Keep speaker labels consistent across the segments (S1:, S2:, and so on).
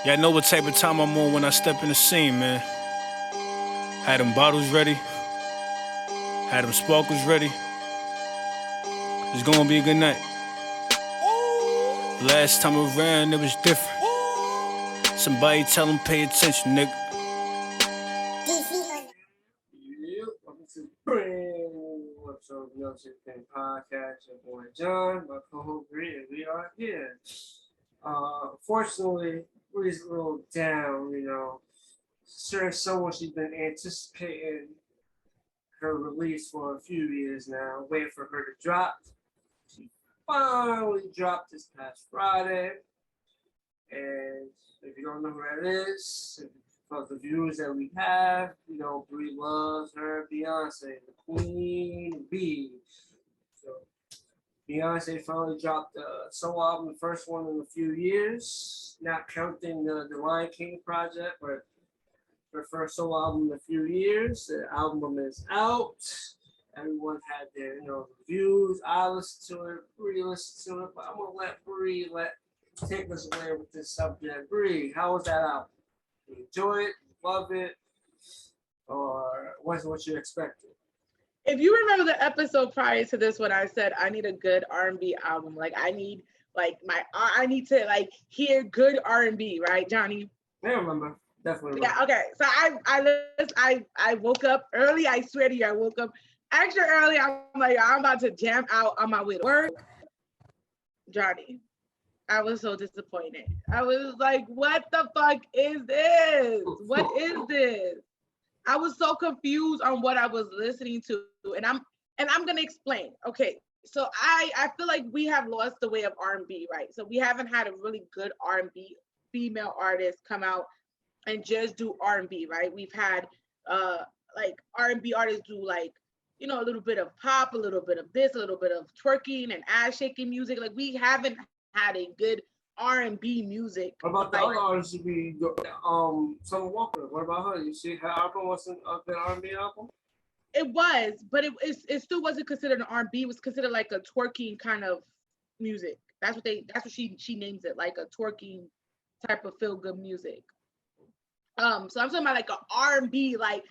S1: Yeah, I know what type of time I'm on when I step in the scene, man. Had them bottles ready, had them sparkles ready. It's gonna be a good night. Last time around, it was different. Somebody tell them pay attention, nigga.
S2: Yep, welcome to the brand new episode of Beyonce Album podcast. Your boy John, my co-host Bree, and we are here. Unfortunately, Bree's a little down. Sure, someone she's been anticipating her release for a few years now, waiting for her to drop. She finally dropped this past Friday, and if you don't know who that is, for the viewers that we have, Brie loves her Beyonce, the Queen Bee. So Beyonce finally dropped a solo album, the first one in a few years, not counting the Lion King project, but her first solo album in a few years. The album is out. Everyone had their, reviews. I listened to it, Brie listened to it, but I'm gonna let Brie take us away with this subject. Brie, how was that album? You enjoy it? You love it? Or wasn't what you expected?
S3: If you remember the episode prior to this when I said I need a good R&B album, I need hear good R&B, right, Johnny?
S2: I remember. Definitely.
S3: Yeah, okay. So I woke up early. I swear to you, I woke up extra early. I'm like, I'm about to jam out on my way to work. Johnny, I was so disappointed. I was like, what the fuck is this? What is this? I was so confused on what I was listening to, and I'm gonna explain. Okay, so I feel like we have lost the way of R&B, right? So we haven't had a really good R&B female artist come out and just do R&B, right? We've had R&B artists do a little bit of pop, a little bit of this, a little bit of twerking and ass shaking music. Like we haven't had a good R&B music.
S2: What about the other artists? To be Summer Walker. What about her? You see, her album wasn't a good R&B album.
S3: It was, but it still wasn't considered an R&B. It was considered like a twerking kind of music. That's what she names it, like a twerking type of feel good music. So I'm talking about like a R&B, like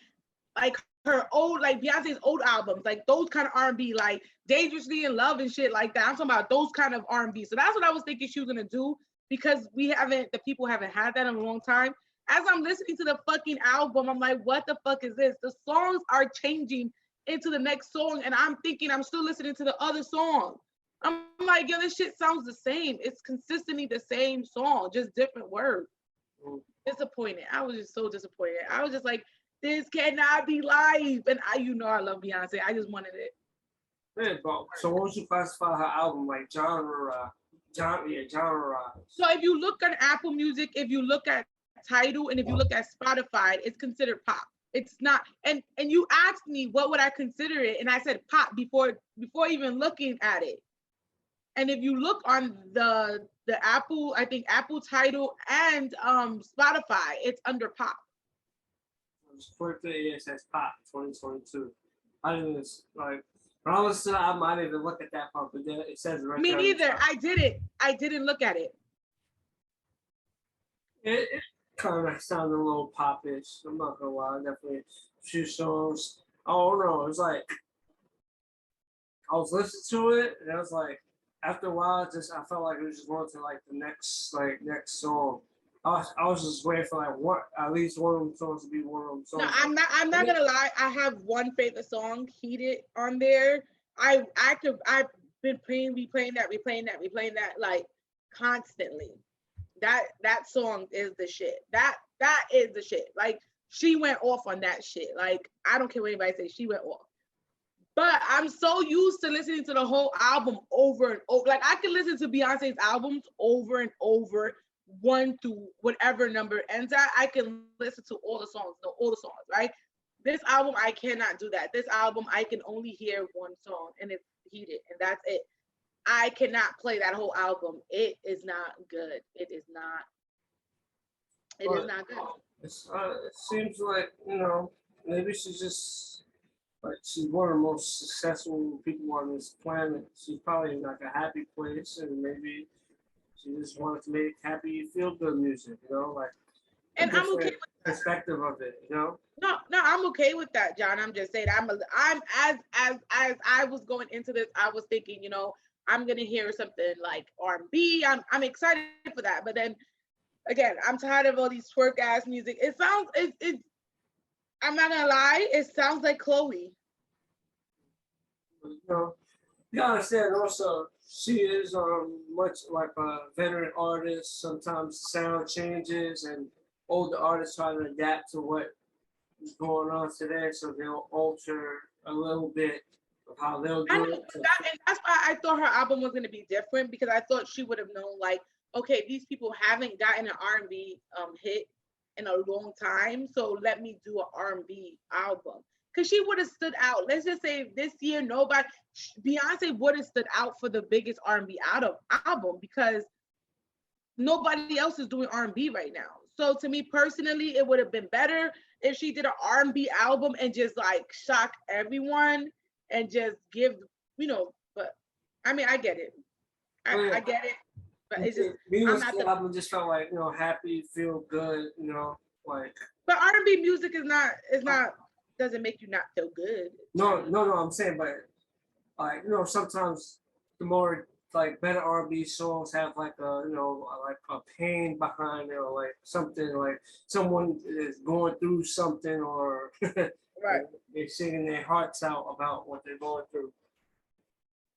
S3: her old, like Beyonce's old albums, like those kind of R&B, like Dangerously in Love and shit like that. I'm talking about those kind of R&B. So that's what I was thinking she was gonna do, because the people haven't had that in a long time. As I'm listening to the fucking album, I'm like, what the fuck is this? The songs are changing into the next song, and I'm thinking I'm still listening to the other song. I'm like, yo, this shit sounds the same. It's consistently the same song, just different words. Disappointed. I was just so disappointed. I was just like, this cannot be live. And I love Beyonce. I just wanted it.
S2: Yeah, so what would you classify her album, like genre? Genre.
S3: So if you look at Apple Music, if you look at Tidal, and if you look at Spotify, it's considered pop. It's not. And you asked me what would I consider it, and I said pop before even looking at it. And if you look on the Apple, I think Apple Tidal and Spotify, it's under pop.
S2: It says pop 2022. I didn't like when I listen to the album, I didn't even look at that part, but then it says right.
S3: Me neither. I didn't look at it.
S2: It kind of sounded a little popish. I'm not gonna lie. Definitely a few songs. Oh no, it was like I was listening to it, and it was like after a while, I felt like it was just going to like the next song. I was just waiting for at least one of them songs to be one of them songs.
S3: No, I'm not gonna lie. I have one favorite song, "Heated," on there. I've been replaying that like constantly. That song is the shit. That is the shit. Like she went off on that shit. Like I don't care what anybody says, she went off. But I'm so used to listening to the whole album over and over. Like I can listen to Beyonce's albums over and over, one through whatever number ends at. I can listen to all the songs, right? This album, I cannot do that. This album, I can only hear one song, and it's Heated, and that's it. I cannot play that whole album. It is not good. It is not. It is not good.
S2: It seems like maybe she's just like she's one of the most successful people on this planet. She's probably in like a happy place, and maybe She just wanted to make happy, feel good music, you know, like
S3: And I'm okay with that.
S2: perspective of it, you know.
S3: No, I'm okay with that, John. I'm just saying I'm as I was going into this, I was thinking, you know, I'm gonna hear something like R&B. I'm excited for that. But then again, I'm tired of all these twerk ass music. It sounds it I'm not gonna lie, it sounds like Chloe.
S2: You know, you gotta understand also she is much like a veteran artist. Sometimes sound changes and older artists try to adapt to what is going on today, so they'll alter a little bit of how they'll
S3: I
S2: do
S3: know
S2: it.
S3: and that's why I thought her album was gonna be different because I thought she would have known like, okay, these people haven't gotten an R&B hit in a long time, so let me do an R&B album. Cause she would have stood out. Let's just say this year, Beyonce would have stood out for the biggest R&B album because nobody else is doing R&B right now. So to me personally, it would have been better if she did an R&B album and just like shock everyone and just give, you know. But I mean, I get it. I get it. But it's just I'm not
S2: the album just felt like, you know, happy, feel good, you know, like.
S3: But R&B music is not doesn't make you not feel good.
S2: No, I'm saying, but like, you know, sometimes the more like better R&B songs have like a, you know, like a pain behind it, or like something like someone is going through something, or
S3: Right.
S2: they're singing their hearts out about what they're going through.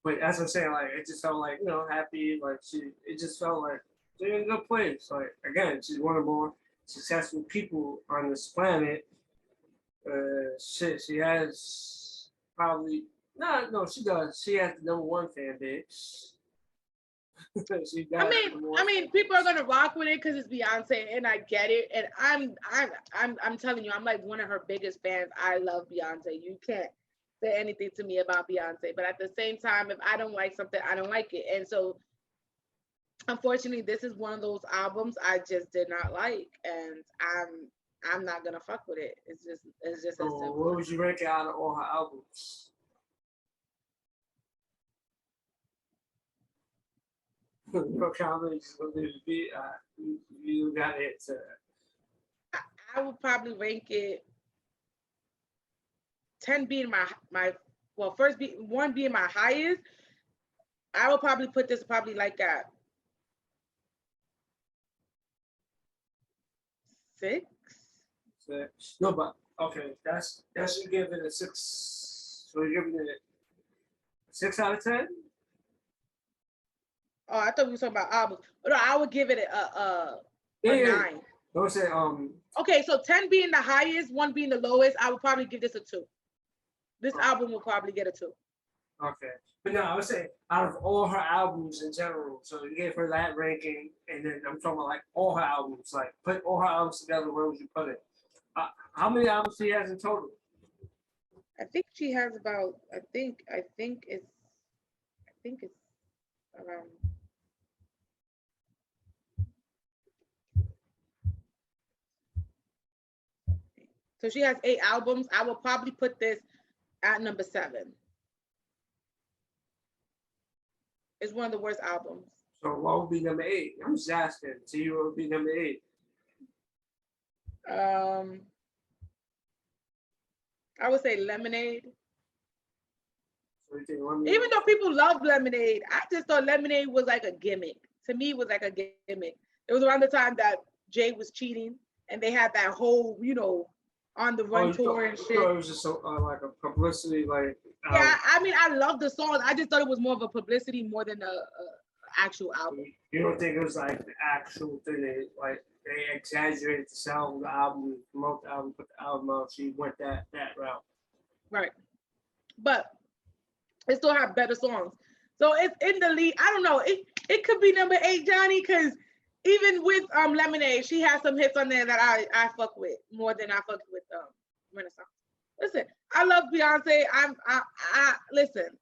S2: But as I'm saying, like it just felt like, you know, happy, like it just felt like they're in a good place. Like again, she's one of the more successful people on this planet. She has probably no, she does. She has the #1 fan base.
S3: I mean, people are gonna rock with it because it's Beyonce, and I get it. And I'm telling you, I'm like one of her biggest fans. I love Beyonce. You can't say anything to me about Beyonce, but at the same time, if I don't like something, I don't like it. And so, unfortunately, this is one of those albums I just did not like, and I'm not gonna fuck with it. It's just as simple.
S2: What would you rank out of all her albums? No comments. You got it.
S3: I would probably rank it 10 being my well, one being my highest. I would probably put this probably like at 6.
S2: 6. No, but okay, that's you give it a 6. So you're giving it 6 out of 10.
S3: Oh, I thought we were talking about albums. No, I would give it a 9.
S2: Don't say
S3: Okay, so 10 being the highest, 1 being the lowest. I would probably give this a 2. This album will probably get a 2.
S2: Okay, but no, I would say out of all her albums in general. So you gave her that ranking, and then I'm talking about like all her albums. Like put all her albums together. Where would you put it? How many albums she has in total?
S3: I think she has about. I think it's around. So she has 8 albums. I will probably put this at number 7. It's one of the worst albums.
S2: So what would be number 8? I'm just asking. So you would be number 8.
S3: I would say Lemonade.
S2: So you think Lemonade?
S3: Even though people love Lemonade, I just thought Lemonade was like a gimmick. To me, it was like a gimmick. It was around the time that Jay was cheating, and they had that whole, you know, on the run tour and shit.
S2: It was just like a publicity, like.
S3: Yeah, I mean, I love the song. I just thought it was more of a publicity more than a actual album.
S2: You don't think it was like the actual thing? They exaggerated the sound of the album, promote the album, put the album out. She went that route.
S3: Right, but it still have better songs. So it's in the lead. I don't know. It could be number 8, Johnny, because even with Lemonade, she has some hits on there that I fuck with more than I fuck with Renaissance. Listen, I love Beyonce. Listen,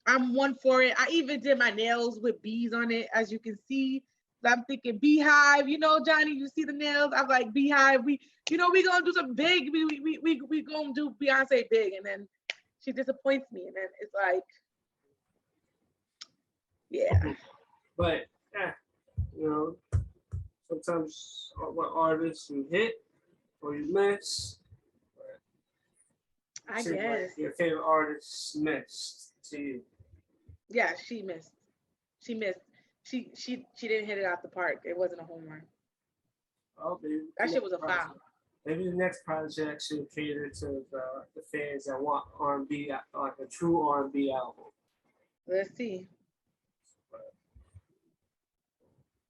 S3: I'm one for it. I even did my nails with bees on it, as you can see. So I'm thinking beehive, you know, Johnny, you see the nails? I'm like, beehive, we gonna do some big, we gonna do Beyonce big. And then she disappoints me. And then it's like, yeah.
S2: But You know, sometimes what artists you hit or you miss.
S3: I
S2: Seems like
S3: guess.
S2: your favorite artist missed to you.
S3: Yeah, she missed. She missed. She didn't hit it out the park. It wasn't a home run.
S2: Oh, maybe
S3: That shit was a foul.
S2: maybe the next project should cater to the fans that want R&B, like a true R&B album.
S3: Let's see.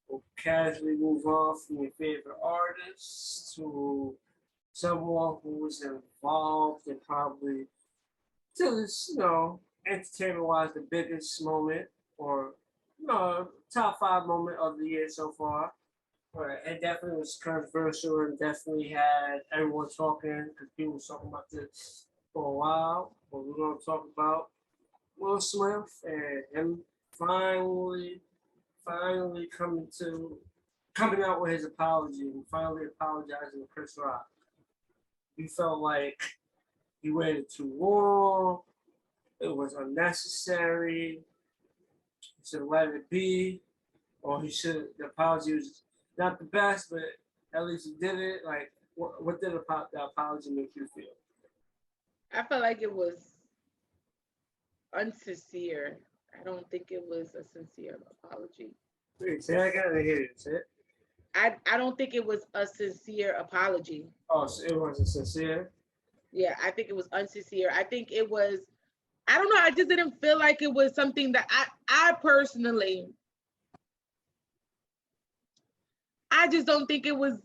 S2: We'll casually move on from your favorite artist to someone who was involved in probably, to this, entertainment-wise, the biggest moment or, top 5 moment of the year so far. Right. It definitely was controversial and definitely had everyone talking because people were talking about this for a while. But we're going to talk about Will Smith and him finally coming out with his apology and finally apologizing to Chris Rock. He felt like he waited too long. It was unnecessary. He should have let it be, or the apology was not the best, but at least he did it. Like, what did the apology make you feel?
S3: I felt like it was unsincere. I don't think it was a sincere apology.
S2: Wait, say I gotta hear it. Say it.
S3: I don't think it was a sincere apology.
S2: Oh, so it wasn't sincere?
S3: Yeah, I think it was unsincere. I think it was, I don't know, I just didn't feel like it was something that I personally, I just don't think it was,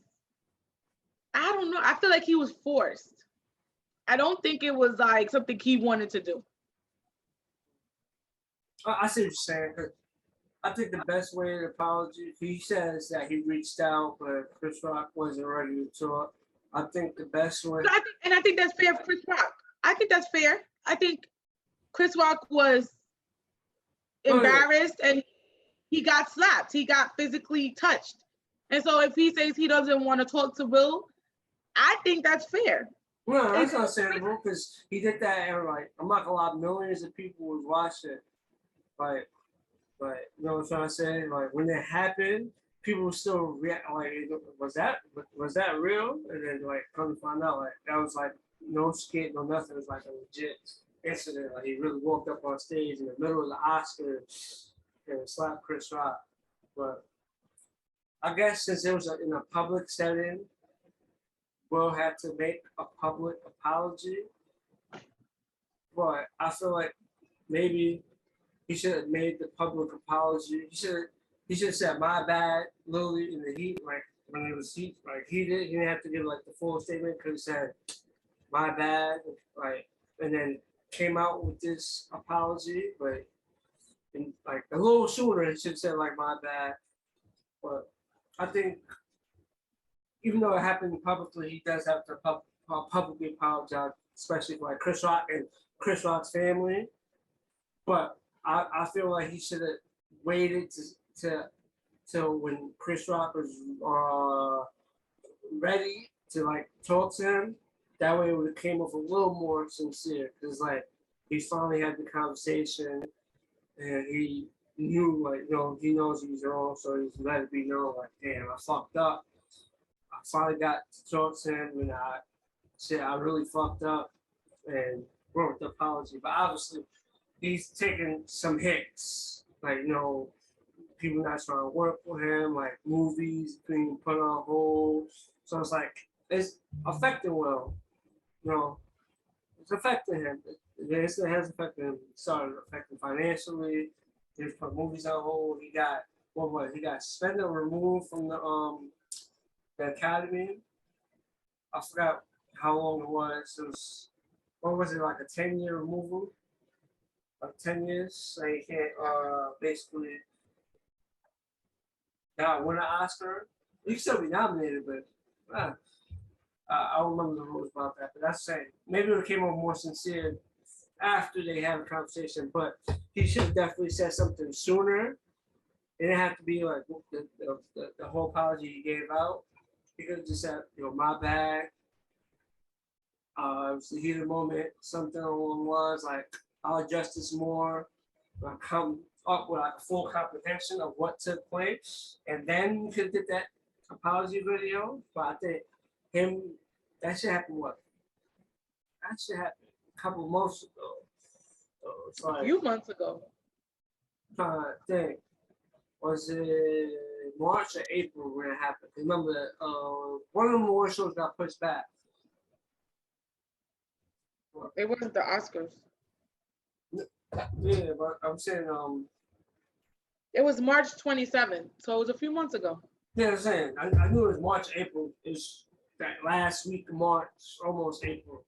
S3: I don't know. I feel like he was forced. I don't think it was like something he wanted to do.
S2: I see what you're saying. 'Cause I think the best way to apology, he says that he reached out, but Chris Rock wasn't ready to talk. I think the best way.
S3: I think that's fair for Chris Rock. I think that's fair. I think Chris Rock was embarrassed and he got slapped. He got physically touched. And so if he says he doesn't want to talk to Will, I think that's fair.
S2: No, that's not understandable because he did that and like I'm not gonna lie, millions of people was watching. Like, you know what I'm trying to say? Like when it happened, people still react like, was that real? And then like come to find out, like that was like no skit, no nothing. It was like a legit incident. Like he really walked up on stage in the middle of the Oscars and slapped Chris Rock. But I guess since it was in a public setting, Will had to make a public apology. But I feel like maybe he should have made the public apology. He should have said my bad, literally in the heat, like when it was heat, like he didn't have to give like the full statement. Could have said my bad, like, and then came out with this apology, but like a little sooner, he should have said like my bad. But I think even though it happened publicly, he does have to publicly apologize, especially for like Chris Rock and Chris Rock's family. But I feel like he should have waited till when Chris Rock was ready to like talk to him. That way it would have came off a little more sincere because like he finally had the conversation and he knew like he knows he's wrong, so he's let it be known like damn I fucked up. I finally got to talk to him and I said I really fucked up and wrote the apology. But obviously he's taking some hits, like people not trying to work with him, like movies being put on hold. So it's like it's affecting Will, it's affecting him. It has affected him. It started affecting financially. He's put movies on hold. He got he got suspended or removed from the academy. I forgot how long it was. It was what was it like a 10-year removal? Like 10 years, so he can't basically not win an Oscar. He can still be nominated, but I don't remember the rules about that. But that's saying maybe it came on more sincere after they had a conversation. But he should have definitely said something sooner. It didn't have to be like the whole apology he gave out. He could have just said, my bad. It was the heat of the moment, something along the lines like I'll address this more. I'll come up with like a full comprehension of what took place, and then you could get that apology video. But I think him that should happen. What that should happen a couple months ago. So it's
S3: A
S2: like
S3: few months ago.
S2: trying to think. Was it March or April when it happened? Remember, one of the award shows got pushed back.
S3: It wasn't the Oscars.
S2: Yeah, but I'm saying,
S3: It was March 27th, so it was a few months ago.
S2: yeah, I'm saying, I knew it was March, April. It's that last week of March, almost April.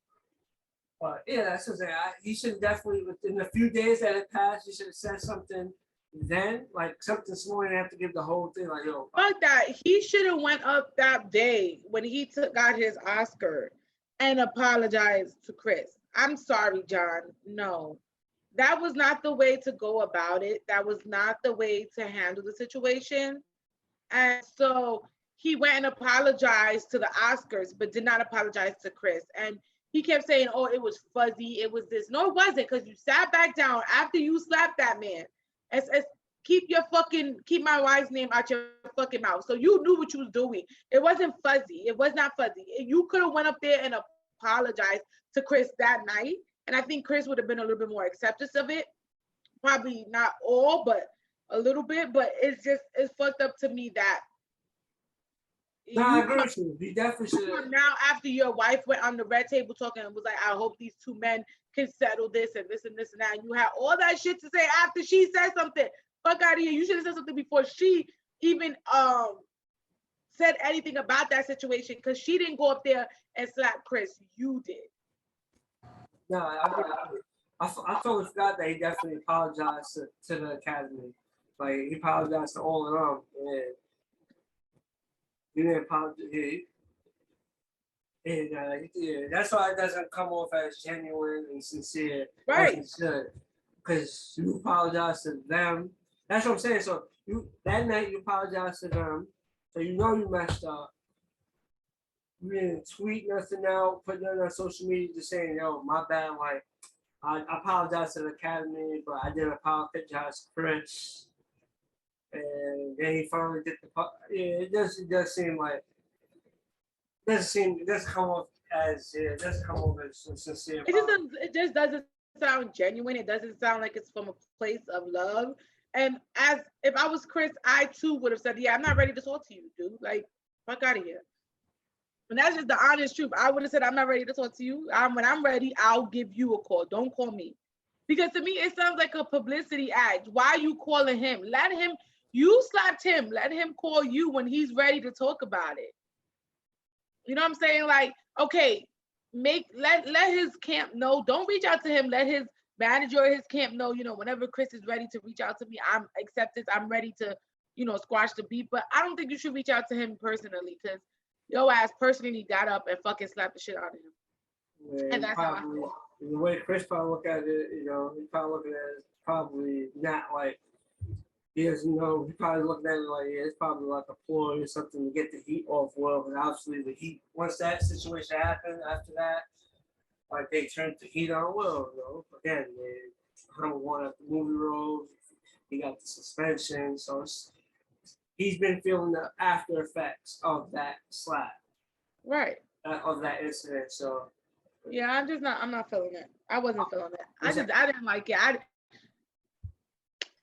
S2: But yeah, that's what I'm saying. He should definitely, within a few days that it passed, he should have said something then, like something small. You have to give the whole thing, like, yo.
S3: Fuck that. He should have went up that day when he got his Oscar and apologized to Chris. I'm sorry, John. No. That was not the way to go about it. That was not the way to handle the situation. And so he went and apologized to the Oscars, but did not apologize to Chris. And he kept saying, oh, it was fuzzy. It was this. No, it wasn't, because you sat back down after you slapped that man. Keep my wife's name out your fucking mouth. So you knew what you was doing. It wasn't fuzzy. It was not fuzzy. You could have went up there and apologized to Chris that night. And I think Chris would have been a little bit more accepting of it. Probably not all, but a little bit. But it's fucked up to me that
S2: I agree with you. You definitely should.
S3: Now, after your wife went on the red table talking and was like, I hope these two men can settle this and this and this and that. And you had all that shit to say after she said something. Fuck out of here. You should have said something before she even said anything about that situation, because she didn't go up there and slap Chris. You did.
S2: No, I totally forgot that he definitely apologized to the Academy. Like, he apologized to all of them. And he didn't apologize. And yeah, that's why it doesn't come off as genuine and sincere.
S3: Right.
S2: As it should. Because you apologize to them. That's what I'm saying. So that night you apologize to them. So you know you messed up. You didn't tweet nothing out, put nothing on social media, just saying, yo, my bad. Like, I apologize to the Academy, but I didn't apologize to Chris. And then he finally did the. Yeah, it does seem like. It doesn't come off as sincere.
S3: It just doesn't sound genuine. It doesn't sound like it's from a place of love. And if I was Chris, I too would have said, yeah, I'm not ready to talk to you, dude. Like, fuck out of here. And that's just the honest truth. I would have said, I'm not ready to talk to you. When I'm ready, I'll give you a call. Don't call me. Because to me, it sounds like a publicity act. Why are you calling him? You slapped him. Let him call you when he's ready to talk about it. You know what I'm saying? Like, okay, let his camp know. Don't reach out to him. Let his manager or his camp know, whenever Chris is ready to reach out to me, I'm accepted. I'm ready to, squash the beef. But I don't think you should reach out to him personally, because your ass personally got up and fucking slapped the shit out of him.
S2: Yeah, and that's probably, how I feel. The way Chris probably look at it, he probably look at it as probably not like, he doesn't know, he probably looking at it like, yeah, it's probably like a ploy or something to get the heat off Will. And obviously the heat, once that situation happened, after that, like they turned the heat on Will, Again, they number one at the movie roles, he got the suspension, so he's been feeling the after effects of that slap.
S3: Right.
S2: Of that incident, so.
S3: Yeah, I'm not feeling it. I wasn't feeling it. I didn't like it.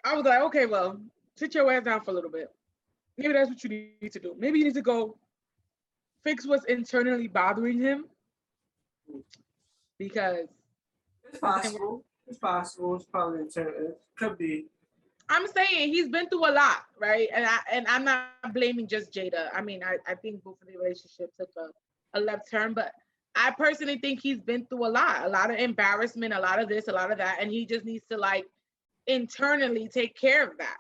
S3: I was like, okay, well, sit your ass down for a little bit. Maybe that's what you need to do. Maybe you need to go fix what's internally bothering him. Because
S2: it's possible. It's probably internal. It could be.
S3: I'm saying he's been through a lot, right? And I'm not blaming just Jada. I mean, I think both of the relationships took a left turn, but I personally think he's been through a lot of embarrassment, a lot of this, a lot of that, and he just needs to internally take care of that.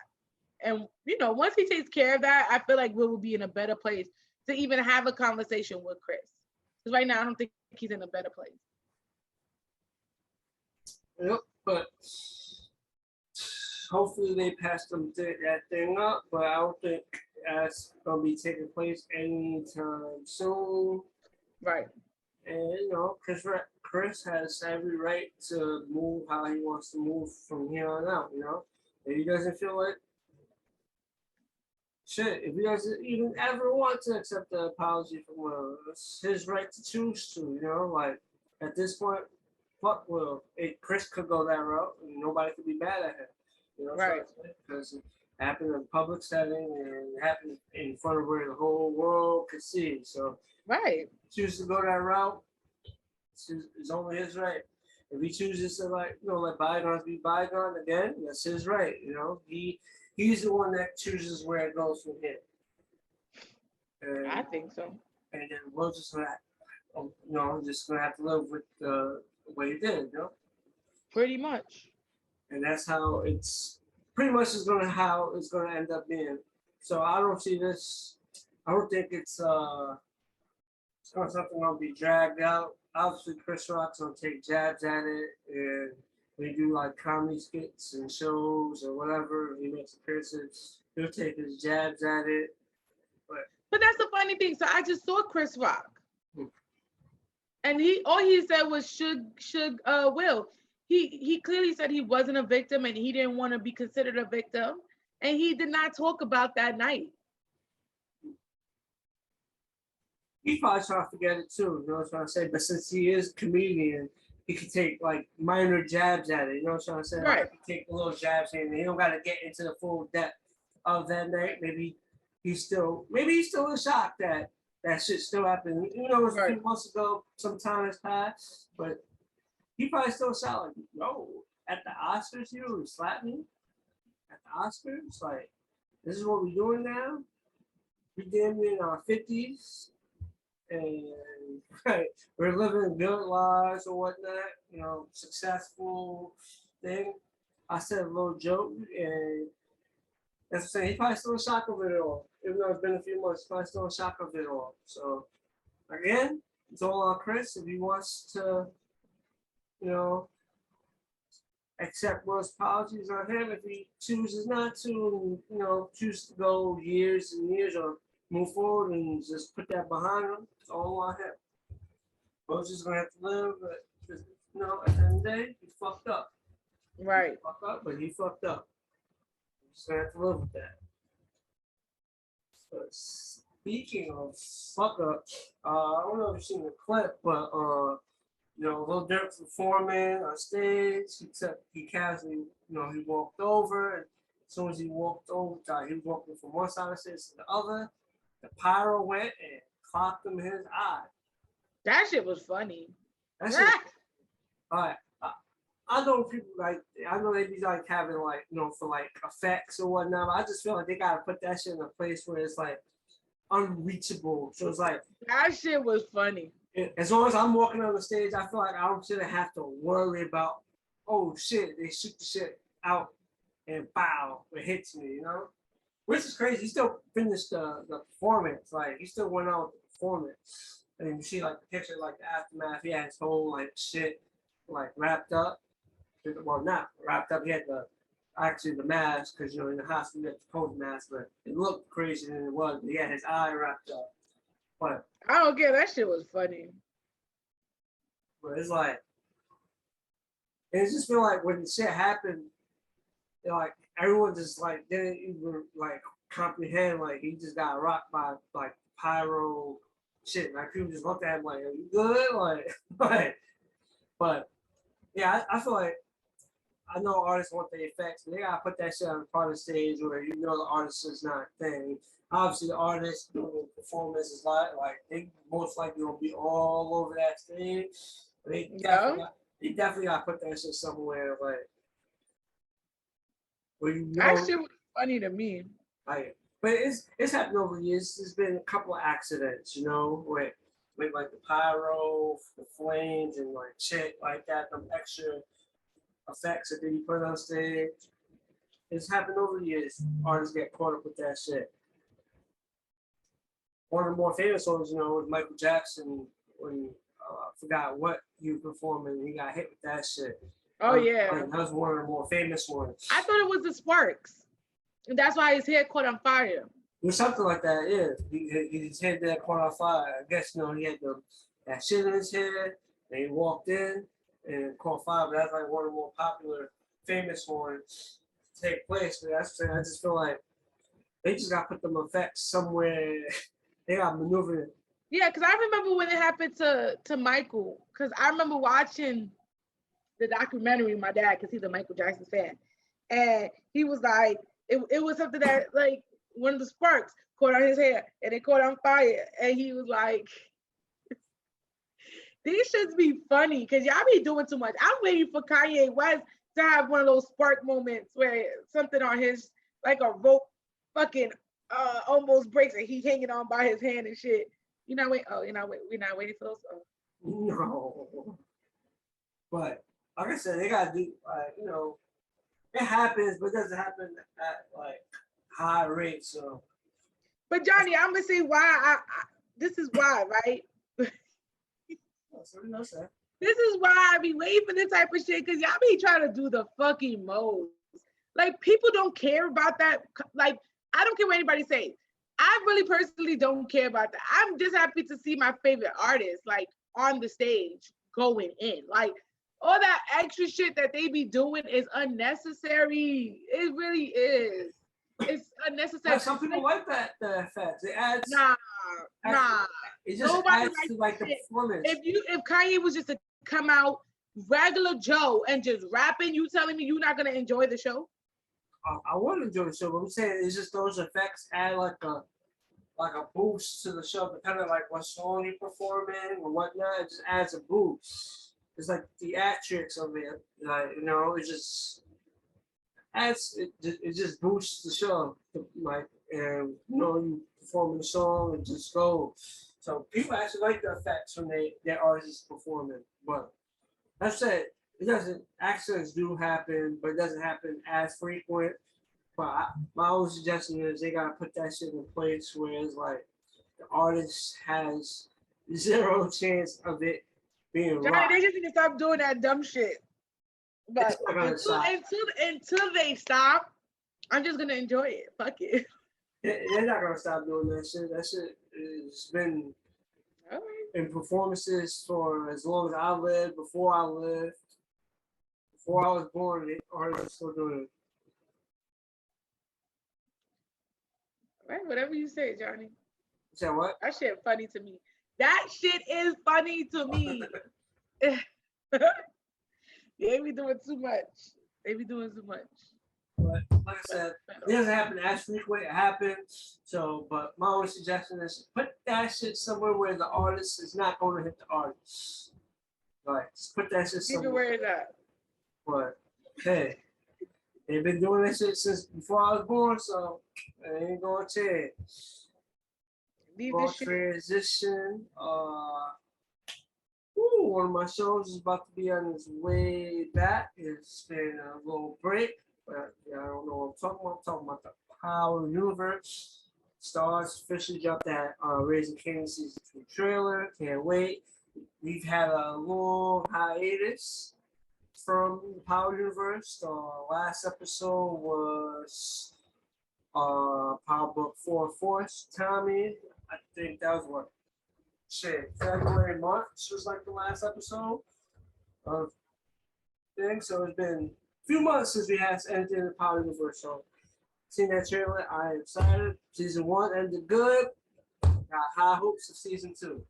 S3: And once he takes care of that, I feel like we will be in a better place to even have a conversation with Chris. Because right now, I don't think he's in a better place.
S2: Yep, but hopefully they pass that thing up. But I don't think that's gonna be taking place anytime soon.
S3: Right.
S2: And Chris has every right to move how he wants to move from here on out. If he doesn't feel like shit, if he doesn't even ever want to accept the apology from Will, it's his right to choose to, you know, like at this point, fuck Will. Chris could go that route and nobody could be mad at him. You know,
S3: Right.
S2: because it happened in a public setting and it happened in front of where the whole world could see. So
S3: Right.
S2: choose to go that route, it's only his right. If he chooses to let bygones be bygones again, that's his right. You know, he's the one that chooses where it goes from here.
S3: I
S2: And,
S3: think so.
S2: and then we're just gonna have to live with the way he did, you know.
S3: Pretty much.
S2: And that's how it's pretty much how it's gonna end up being. So I don't see this. I don't think it's something gonna be dragged out. Obviously, Chris Rock's gonna take jabs at it, and we do like comedy skits and shows or whatever. He makes appearances. He'll take his jabs at it.
S3: But that's the funny thing. So I just saw Chris Rock,
S2: Hmm.
S3: and all he said was should Will. He clearly said he wasn't a victim and he didn't want to be considered a victim, and he did not talk about that night.
S2: He's probably trying to forget it too. You know what I'm trying to say? But since he is a comedian, he can take like minor jabs at it. You know what I'm trying to say?
S3: Right.
S2: Like, he can take the little jabs and he don't got to get into the full depth of that night. Maybe he's still in shock that that shit still happened. You know, it was a few months ago. Some time has passed, but he probably still shocked. Like, yo, at the Oscars, you slapped me at the Oscars. Like, this is what we're doing now. We damn near in our 50s. And right, we're living good lives or whatnot, you know, successful thing. I said a little joke, and that's what I'm saying. He's probably still in shock of it all. Even though it's been a few months, probably still in shock of it all. So, again, it's all on Chris. If he wants to, you know, accept Will's apologies on him, if he chooses not to, you know, choose to go years and years or move forward and just put that behind him, it's all on him. Will's just gonna have to live, but you know, at the end of the day, he fucked up.
S3: Right.
S2: He fucked up, but he fucked up. He's just gonna have to live with that. But speaking of fuck up, I don't know if you've seen the clip, but you know, Lil Durk performing on stage, he casually, you know, he walked over, and as soon as he walked over, he was walking from one side of the stage to the other. The pyro went and clocked him in his eye.
S3: That shit was funny.
S2: That shit. All right. I know people I know they be like having like, you know, for like effects or whatnot. But I just feel like they gotta put that shit in a place where it's like unreachable. So it's like
S3: That shit was funny.
S2: as long as I'm walking on the stage, I feel like I shouldn't have to worry about, oh shit, they shoot the shit out and bow, it hits me, you know? Which is crazy. He still finished the performance. Like, he still went on with the performance. And you see, like, the picture, like, the aftermath. He had his whole, like, shit, like, wrapped up. Well, not wrapped up. He had the mask, because, you know, in the hospital, you have to post mask, but it looked crazier than it was. He had his eye wrapped up. But
S3: I don't care. That shit was funny.
S2: it's like, it just feel like when the shit happened, like everyone just like didn't even like comprehend, like he just got rocked by like pyro shit. Like people just looked at him like, are you good? Like but yeah, I feel like I know artists want the effects, but they gotta put that shit on part of the stage where you know the artist is not a thing. Obviously the artist doing the performance is like they most likely gonna be all over that stage. They definitely gotta put that shit somewhere like where you know.
S3: That shit was funny to me.
S2: Like, but it's happened over the years. There's been a couple of accidents, you know, with like the pyro, the flames, and like shit like that. Them extra effects that they put on stage. It's happened over the years. Artists get caught up with that shit. One of the more famous ones, you know, was Michael Jackson when I forgot what he was performing. He got hit with that shit.
S3: Oh yeah.
S2: That was one of the more famous ones.
S3: I thought it was the sparks. And that's why his head caught on fire.
S2: It was something like that, yeah. His head that caught on fire. I guess, you know, he had that shit in his head, and he walked in and caught fire. But that's like one of the more popular, famous ones. take place. But that's I just feel like they just got to put them effects somewhere. They got to maneuver it.
S3: Yeah, because I remember when it happened to Michael. Because I remember watching the documentary with my dad, because he's a Michael Jackson fan, and he was like, it was something that like one of the sparks caught on his hair and it caught on fire, and he was like, these should be funny because y'all be doing too much. I'm waiting for Kanye West to have one of those spark moments where something on his, like a rope fucking almost breaks and he's hanging on by his hand and shit. We're not waiting for those. Oh.
S2: No. But like I said, they gotta do it happens, but it doesn't happen at like high rates. So
S3: but Johnny, I'm gonna say why this is why, right? This is why I be waiting for this type of shit, because y'all be trying to do the fucking most. Like, people don't care about that. Like, I don't care what anybody says. I really personally don't care about that. I'm just happy to see my favorite artist, like, on the stage going in. Like, all that extra shit that they be doing is unnecessary. It really is. It's unnecessary.
S2: Yeah, some people like that the effects. It adds.
S3: Nah.
S2: It just
S3: Nobody
S2: adds to like the performance.
S3: If Kanye was just to come out regular Joe and just rapping, you telling me you're not gonna enjoy the show?
S2: I want to enjoy the show, but I'm saying it's just those effects add like a boost to the show, depending on like what song you're performing or whatnot. It just adds a boost. It's like the theatrics of it, like it just adds. It just boosts the show, like and you performing the song and just go. So people actually like the effects when their artists performing, but that's it. It doesn't. Accidents do happen, but it doesn't happen as frequent. But my only suggestion is they gotta put that shit in place where it's like the artist has zero chance of it being
S3: Johnny, they just need to stop doing that dumb shit. But until they stop, I'm just gonna enjoy it. Fuck it.
S2: They're not gonna stop doing that shit. That shit has been in performances for as long as I lived. Before I was born, they are still doing it.
S3: Right, whatever you say, Johnny.
S2: You said what?
S3: That shit funny to me. That shit is funny to me. They be doing too much.
S2: But like I said, it doesn't happen as frequent. It happens. So, but my only suggestion is put that shit somewhere where the artist is not going to hit the artist. Like, just put that shit somewhere.
S3: Where is that?
S2: But hey, they've been doing that shit since before I was born, so it ain't going to change. Transition. One of my shows is about to be on its way back. It's been a little break, but I don't know what I'm talking about. I'm talking about the Power Universe. Stars officially dropped that Rasing Kanan season 2 trailer. Can't wait. We've had a long hiatus from the Power Universe. The last episode was Power Book 4 Force Tommy. I think that was what? February, March was like the last episode of thing. So it's been a few months since we had anything in the Power Universe. So seen that trailer, I am excited. Season 1 ended good. Got high hopes of season 2.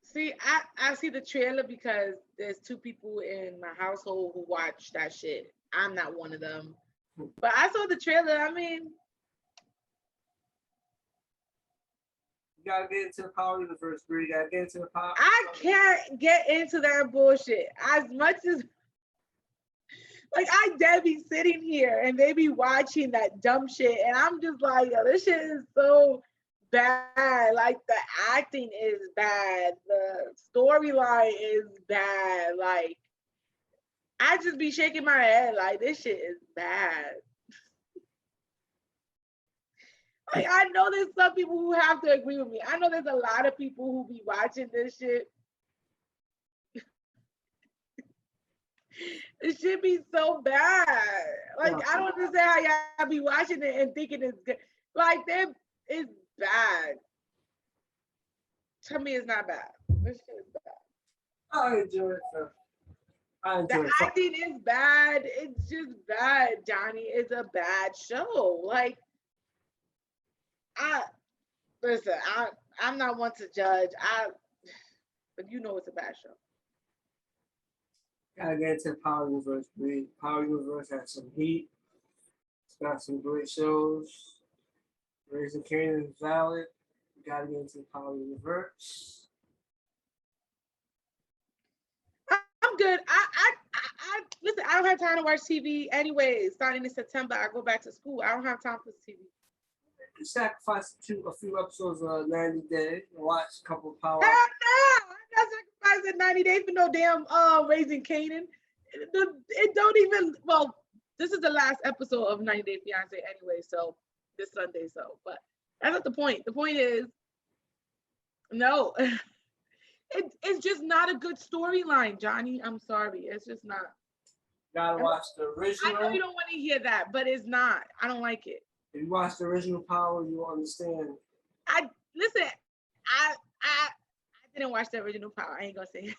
S3: See, I see the trailer because there's 2 people in my household who watch that shit. I'm not one of them. But I saw the trailer. I mean,
S2: you gotta get into the Power Universe, bro. You gotta get into the Power.
S3: I can't get into that bullshit as much as like I dare be sitting here and they be watching that dumb shit, and I'm just like, yo, this shit is so bad. Like the acting is bad, the storyline is bad. Like I just be shaking my head like this shit is bad. Like I know there's some people who have to agree with me. I know there's a lot of people who be watching this shit. It should be so bad. Like I don't understand how y'all be watching it and thinking it's good. Like it's bad. To me, it's not bad. This shit is bad.
S2: I enjoy it. So I
S3: The
S2: enjoy it.
S3: acting is bad. It's just bad, Johnny. It's a bad show. Like, I listen. I'm not one to judge. But you know it's a bad show.
S2: Gotta get into Power Universe. Power Universe has some heat. It's got some great shows. Rasing Kanan is valid. You gotta get into the Power Universe.
S3: I'm good. I listen. I don't have time to watch TV anyway. Starting in September, I go back to school. I don't have time for TV.
S2: You sacrifice a few episodes of 90 Day. Watch a couple of Power.
S3: Hell no! I'm not sacrificing 90 days for no damn Raising Kanan. It don't even. Well, this is the last episode of 90 Day Fiance anyway. So this Sunday. So, but that's not the point. The point is, no. It's just not a good storyline, Johnny. I'm sorry. It's just not.
S2: Gotta watch the original.
S3: I know you don't want to hear that, but it's not. I don't like it.
S2: If you watch the original Power, you'll understand.
S3: Listen. I didn't watch the original Power. I ain't gonna say it.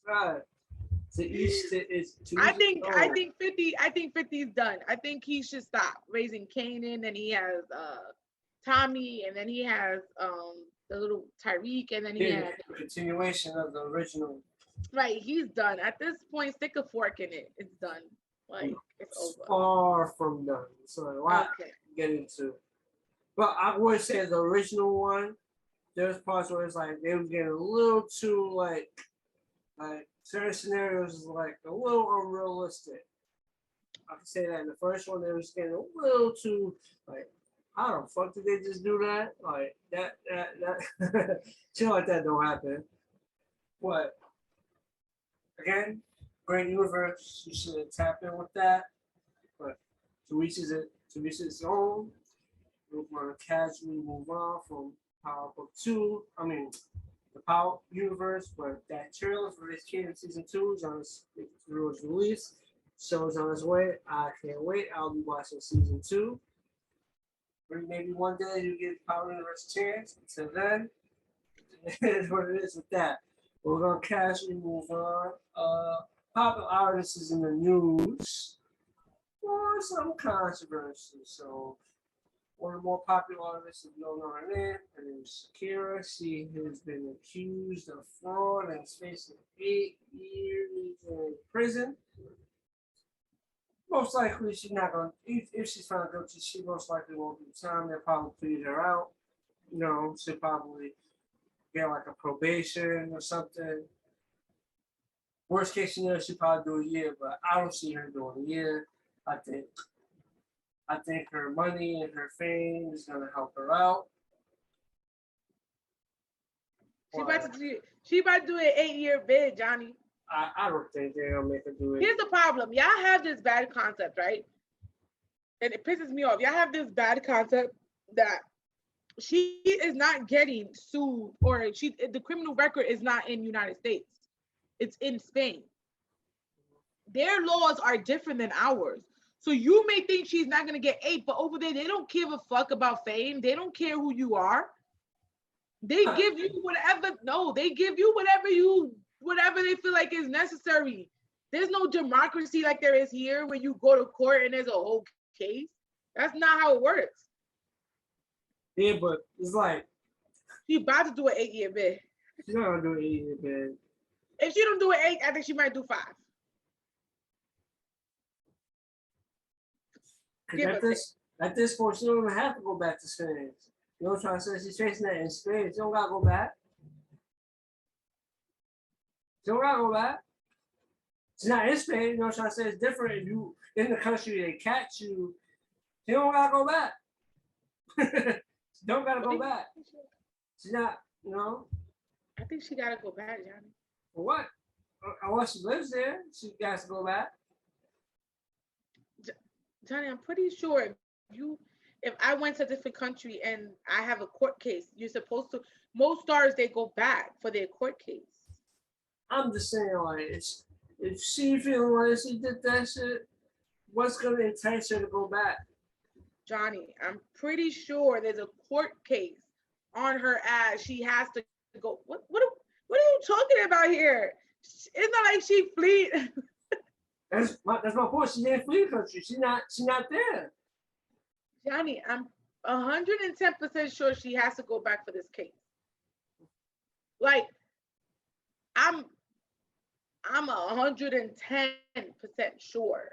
S2: Right. To each is.
S3: I think 50. I think 50 is done. I think he should stop Raising Kanan. Then he has Tommy, and then he has the little Tyreek, and then he has
S2: a continuation of the original.
S3: Right, he's done. At this point, stick a fork in it. It's done. Like, it's over.
S2: Far from done. So a lot to get into. But I would say the original one, there's parts where it's like they were getting a little too like certain scenarios like a little unrealistic. I can say that in the first one they was getting a little too like, how the fuck did they just do that? Like that shit like that don't happen. But again, great universe. You should tap in with that. But to each its own. We're gonna casually move on from Power Book 2. I mean the Power Universe, but that trailer for this Kanan season 2 is on its release. Show's on its way. I can't wait. I'll be watching season 2. Maybe one day you get Power Universe chance. Until then, it is what it is with that. We're gonna casually move on. Popular artists is in the news for some controversy. So one of the more popular artists, if you don't know her name, her name is Shakira. She has been accused of fraud and is facing 8 years in prison. Most likely, she's not going to, if she's found guilty, she most likely won't do time. They'll probably plead her out. You know, she'll probably get like a probation or something. Worst case scenario, she'll probably do a year, but I don't see her doing a year. I think her money and her fame is going to help her out.
S3: She about to do an 8-year bid, Johnny.
S2: I don't think they're going to make her do it.
S3: Here's the problem. Y'all have this bad concept, right? And it pisses me off. Y'all have this bad concept that she is not getting sued, or the criminal record is not in the United States. It's in Spain. Their laws are different than ours. So you may think she's not going to get 8, but over there, they don't give a fuck about fame. They don't care who you are. They give you whatever. No, they give you whatever they feel like is necessary. There's no democracy like there is here where you go to court and there's a whole case. That's not how it works.
S2: Yeah, but it's like
S3: she's about to do an 8-year bid.
S2: She's not going to do an 8-year bid.
S3: If she don't do an 8, I think she might do 5.
S2: At this point, she don't even have to go back to Spain. You know what I'm trying to say? She's facing that in Spain. She don't got to go back. She don't got to go back. She's not in Spain. You know what I'm trying to say? It's different if you in the country, they catch you. She don't got to go back. She don't got to go back. She's not, you know.
S3: I think she got to go back, Johnny.
S2: For what? Unless she lives there, she has to go back.
S3: Johnny, I'm pretty sure if I went to a different country and I have a court case, you're supposed to, most stars, they go back for their court case.
S2: I'm just saying, like, if she feeling like she did that shit, what's going to entice her to go back?
S3: Johnny, I'm pretty sure there's a court case on her ass. She has to go. What are you talking about here? It's not like she fled.
S2: That's my point. She didn't flee the country. She's not there.
S3: Johnny, I'm 110% sure she has to go back for this case. Like, I'm 110% sure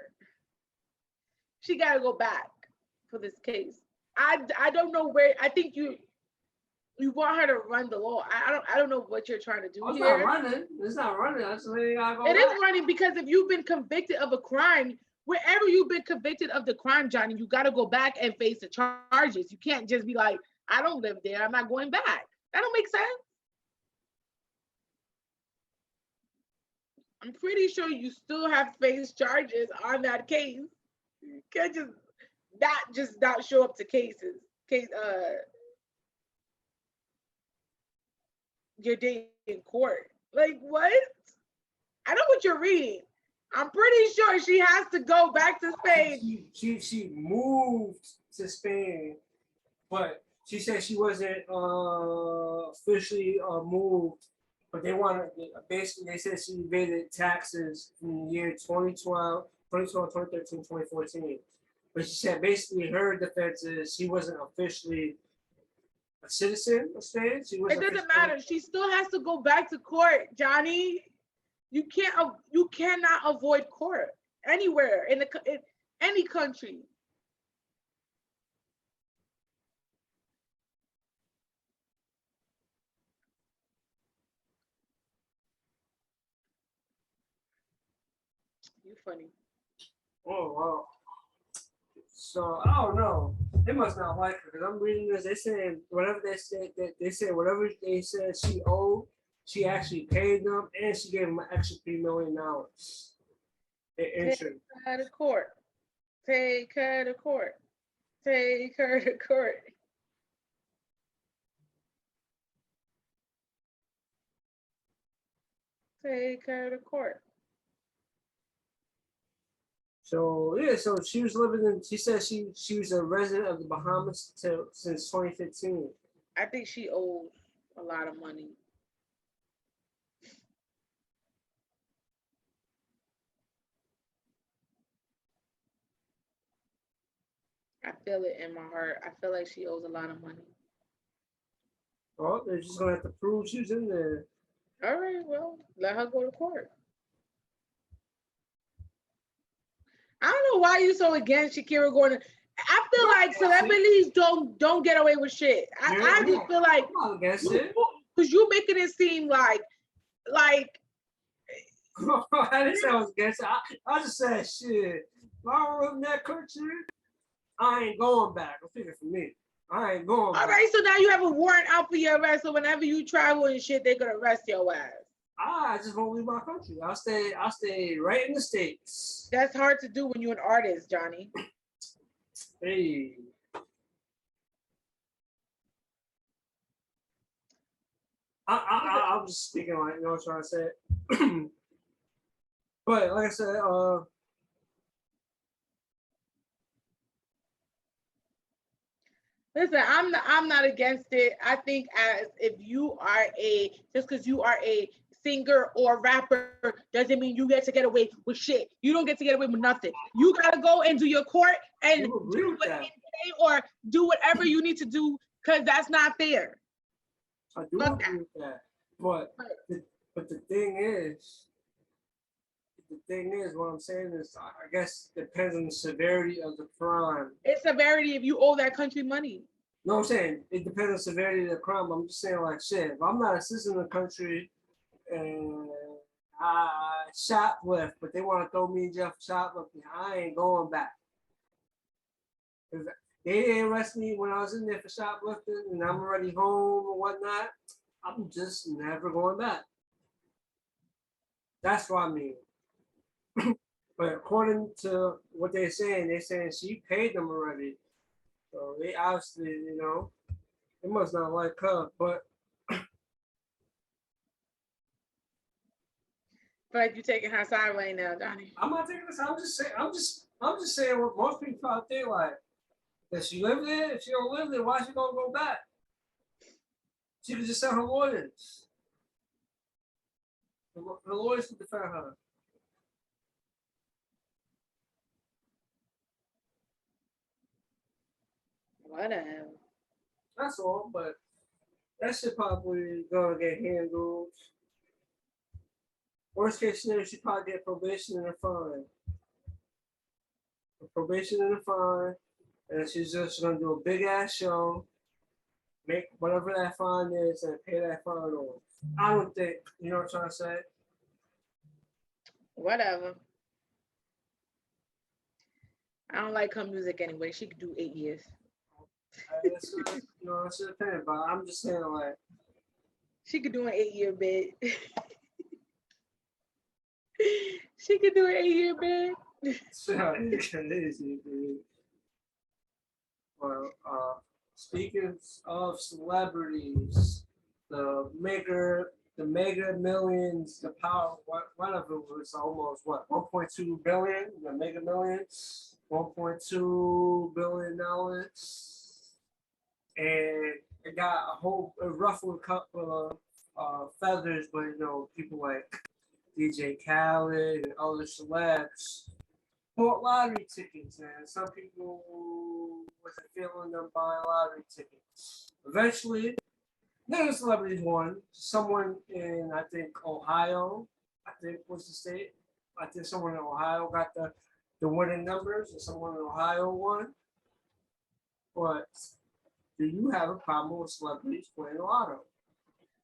S3: she got to go back for this case. I don't know where. I think you want her to run the law. I don't know what you're trying to do
S2: It's
S3: here.
S2: not running. It's not running. That's the thing.
S3: It is running because if you've been convicted of a crime, wherever you've been convicted of the crime, Johnny, you got to go back and face the charges. You can't just be like, I don't live there. I'm not going back. That don't make sense. I'm pretty sure you still have to face charges on that case. You can't just not show up to your day in court. Like, what? I know what you're reading. I'm pretty sure she has to go back to Spain.
S2: She moved to Spain, but she said she wasn't officially moved. But they wanted, basically, they said she evaded taxes in the year 2012, 2013, 2014. But she said basically her defense is she wasn't officially a citizen of Spain.
S3: It doesn't matter. She still has to go back to court, Johnny. You cannot avoid court anywhere in any country. You funny.
S2: Oh wow. So I don't know. They must not like her because I'm reading this. They saying whatever they said whatever they said she owed, she actually paid them and she gave them an extra $3 million in insurance.
S3: Take her to court. Take her to court. Take her to court. Take her to court.
S2: So yeah, so she was living in. She said she was a resident of the Bahamas since 2015.
S3: I think she owes a lot of money. I feel it in my heart. I feel like she owes a lot of money.
S2: Well, they're just gonna have to prove she was in there.
S3: All right, well, let her go to court. I don't know why you're so against Shakira going to. I feel like celebrities don't get away with shit. I just feel like
S2: I'm not against it.
S3: Because you making it seem like
S2: I didn't say I was against it. I just said shit. If I were in that country, I ain't going back. I'm thinking for me. I ain't going back.
S3: All right, so now you have a warrant out for your arrest. So whenever you travel and shit, they're gonna arrest your ass.
S2: I just won't leave my country. I'll stay right in the States.
S3: That's hard to do when you're an artist, Johnny.
S2: Hey. I'm just speaking like, you know what I'm trying to say. But like I said,
S3: listen, I'm not against it. I think as if you are just because you are a singer or rapper doesn't mean you get away with shit. You don't get to get away with nothing. You gotta go and do your court and do or do whatever you need to do because that's not fair.
S2: I do agree with that. But the thing is, what I'm saying is, I guess depends on the severity of the crime.
S3: It's severity if you owe that country money.
S2: No, I'm saying it depends on the severity of the crime. I'm just saying like shit. If I'm not a citizen of the country and I shoplift, but they want to throw me in jail for shoplifting, I ain't going back. If they didn't arrest me when I was in there for shoplifting and I'm already home or whatnot, I'm just never going back. That's what I mean. But according to what they're saying she paid them already. So they obviously, they must not like her. But
S3: I feel like you're taking her side right now, Donnie.
S2: I'm not taking this. I'm just saying what most people out there like. If she live there, if she don't live there, why she gonna go back? She could just send her lawyers. The lawyers can defend her.
S3: Whatever.
S2: That's all, but that shit probably gonna get handled. Worst case scenario, she probably get probation and a fine. Probation and a fine, and she's just gonna do a big ass show, make whatever that fine is, and pay that fine off. I don't think, you know what I'm trying to say?
S3: Whatever. I don't like her music anyway. She could do 8 years.
S2: That's your opinion, but I'm just saying, like,
S3: She could do an 8-year bid. She could do an 8-year bid.
S2: Well, speaking of celebrities, the mega millions, the power, one of it was almost 1.2 billion, the mega millions, $1.2 billion, and it got a ruffled couple of feathers, but people like DJ Khaled and other celebs bought lottery tickets, and some people wasn't feeling them buying lottery tickets. Eventually, none of the celebrities won. Someone in, I think, Ohio, was the state. I think someone in Ohio got the winning numbers, and someone in Ohio won. But do you have a problem with celebrities playing the lotto?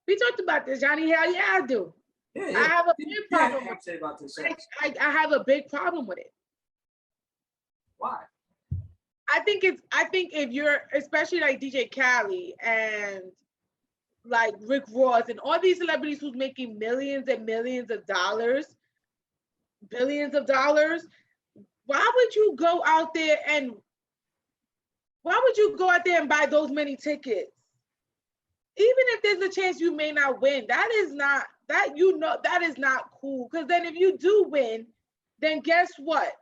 S3: We talked about this, Johnny. Hell yeah, I do.
S2: Yeah.
S3: I have a big problem with
S2: it. About this,
S3: I have a big problem with it.
S2: Why?
S3: I think if you're, especially like DJ Cali and like Rick Ross and all these celebrities who's making millions and millions of dollars, billions of dollars, why would you go out there and buy those many tickets? Even if there's a chance you may not win, that is not cool. Because then if you do win, then guess what?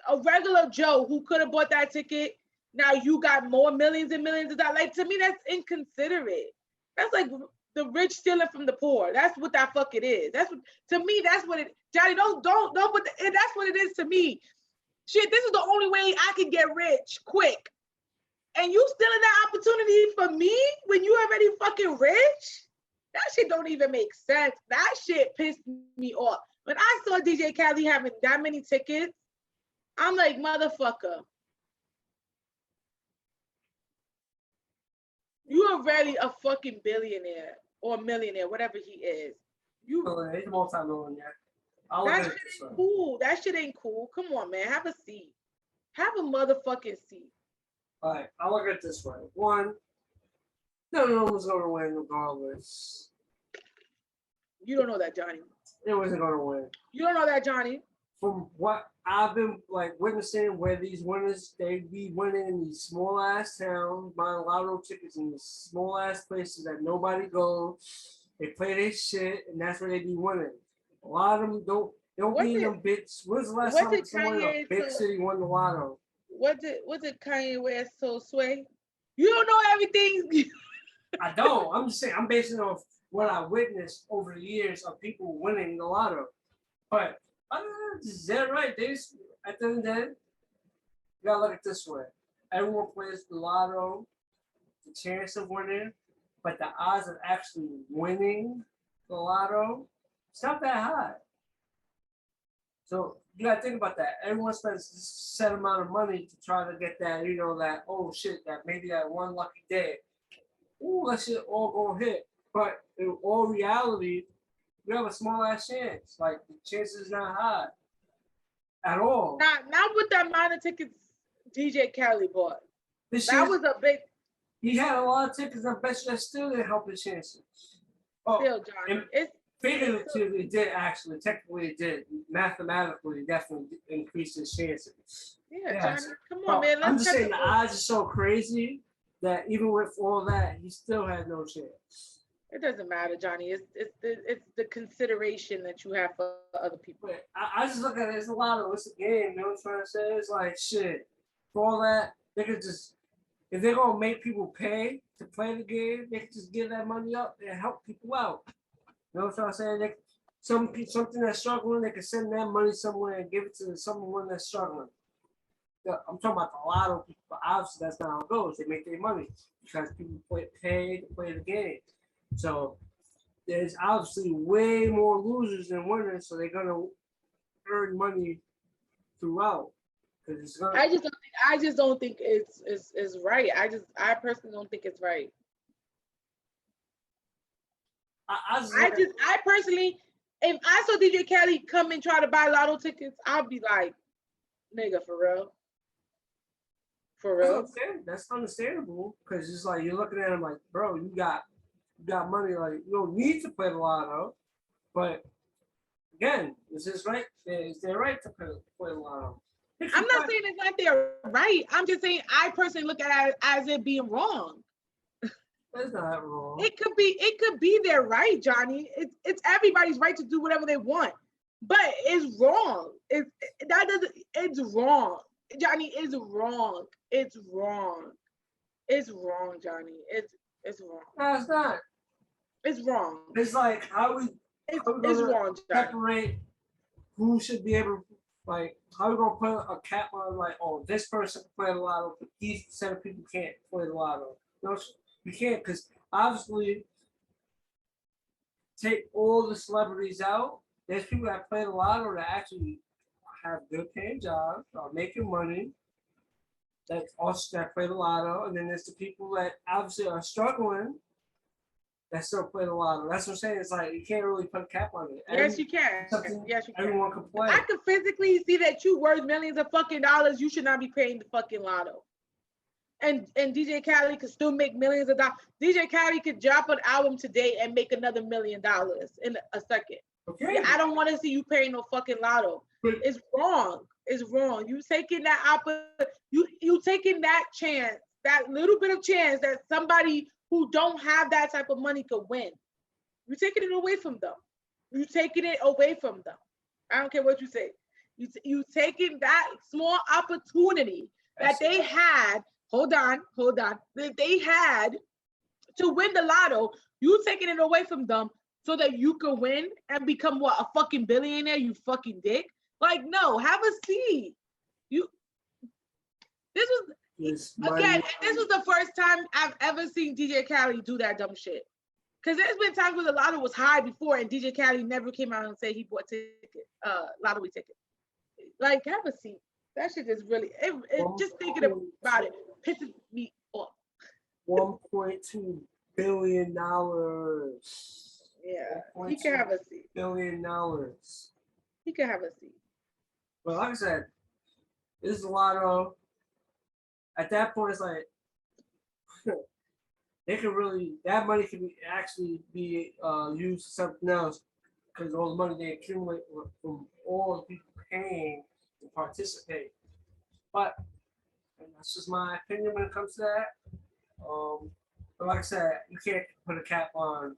S3: A regular Joe who could have bought that ticket, now you got more millions and millions of dollars. Like, to me, that's inconsiderate. That's like the rich stealing from the poor. That's what that fuck it is. That's what, to me, that's what it. Johnny, don't put that's what it is to me. Shit, this is the only way I can get rich quick. And you stealing that opportunity for me when you already fucking rich? That shit don't even make sense. That shit pissed me off. When I saw DJ Khaled having that many tickets, I'm like, motherfucker. You are already a fucking billionaire or millionaire, whatever he is.
S2: He's a multi-millionaire.
S3: That shit ain't cool. That shit ain't cool. Come on, man. Have a seat. Have a motherfucking seat.
S2: All right, I'll look at it this way. One, no one was going to win regardless.
S3: You don't know that, Johnny.
S2: It wasn't going to win.
S3: You don't know that, Johnny.
S2: From what I've been witnessing, where these winners, they be winning in these small ass towns, buying lotto tickets in these small ass places that nobody goes. They play their shit, and that's where they be winning. A lot of them don't be in them bits. When's the last time someone in a big city won the lotto?
S3: What's it Kanye West so sway? You don't know everything.
S2: I don't. I'm just saying. I'm basing it off what I witnessed over the years of people winning the lotto. But is that right? At the end of the day, you gotta look at it this way. Everyone plays the lotto, the chance of winning, but the odds of actually winning the lotto, it's not that high. So you gotta think about that. Everyone spends a set amount of money to try to get that, that, oh shit, that maybe that one lucky day. Ooh, that shit all gonna hit. But in all reality, you have a small ass chance. Like, the chance is not high at all.
S3: Not with the amount of tickets DJ Khaled bought. That was a big.
S2: He had a lot of tickets. I bet you that still didn't help his chances. Oh,
S3: still, Johnny.
S2: Figuratively, it did actually. Technically, it did. Mathematically, it definitely increased his chances.
S3: Yeah, yes. Johnny, come on, man.
S2: I'm just saying the odds are so crazy that even with all that, he still had no chance.
S3: It doesn't matter, Johnny. It's the consideration that you have for other people.
S2: I just look at it as a lotto. It's a game. You know what I'm trying to say? It's like, shit. For all that, they could just, if they're going to make people pay to play the game, they could just give that money up and help people out. You know what I'm trying to say? something that's struggling, they can send that money somewhere and give it to someone that's struggling. I'm talking about the lotto people, but obviously that's not how it goes. They make their money because people pay to play the game. So there's obviously way more losers than winners, so they're gonna earn money throughout.
S3: I just don't think it's right. I personally don't think it's right. I personally, if I saw DJ Cali come and try to buy lotto tickets, I'd be like, nigga, for real. For real.
S2: That's understandable because it's like you're looking at him like, bro, you got money, like you don't need to play the lotto, but again, is this right? Is their right to play the lotto?
S3: I'm not saying it's not their right. I'm just saying I personally look at it as it being wrong.
S2: That's not wrong.
S3: It could be their right, Johnny. It's everybody's right to do whatever they want, but it's wrong. It's wrong. Johnny, it's wrong. It's wrong. It's wrong, Johnny. It's wrong.
S2: No, it's not.
S3: It's wrong.
S2: It's like
S3: it's wrong, Johnny.
S2: Separate who should be able, like, how we gonna put a cap on, like, oh, this person can play the lotto, but these set of people can't play the lotto. No, you can't, because obviously, take all the celebrities out. There's people that play the lotto that actually have good paying jobs, are making money. That play the lotto, and then there's the people that obviously are struggling that still play the lotto. That's what I'm saying. It's like you can't really put a cap on it.
S3: Yes, you can. Yes, you can.
S2: Everyone can play.
S3: I can physically see that you worth millions of fucking dollars. You should not be paying the fucking lotto. And DJ Cali could still make millions of dollars. DJ Cali could drop an album today and make another $1 million in a second.
S2: Okay.
S3: Yeah, I don't want to see you paying no fucking lotto. It's wrong. It's wrong. You taking that you taking that chance, that little bit of chance that somebody who don't have that type of money could win. You're taking it away from them. You're taking it away from them. I don't care what you say. You taking that small opportunity that they had. Hold on. That they had to win the lotto. You taking it away from them so that you can win and become what, a fucking billionaire? You fucking dick. Like, no, have a seat. This was the first time I've ever seen DJ Cali do that dumb shit. Because there's been times where the lotto was high before and DJ Cali never came out and said he bought lottery ticket. Like, have a seat. That shit is really, just thinking about it pisses me off.
S2: $1.2 billion.
S3: Yeah, he can have a seat.
S2: $1 billion.
S3: He can have a seat.
S2: But like I said, this is a lotto. At that point, it's like they can really, that money can be used for something else because all the money they accumulate from all the people paying to participate. But that's just my opinion when it comes to that. But like I said, you can't put a cap on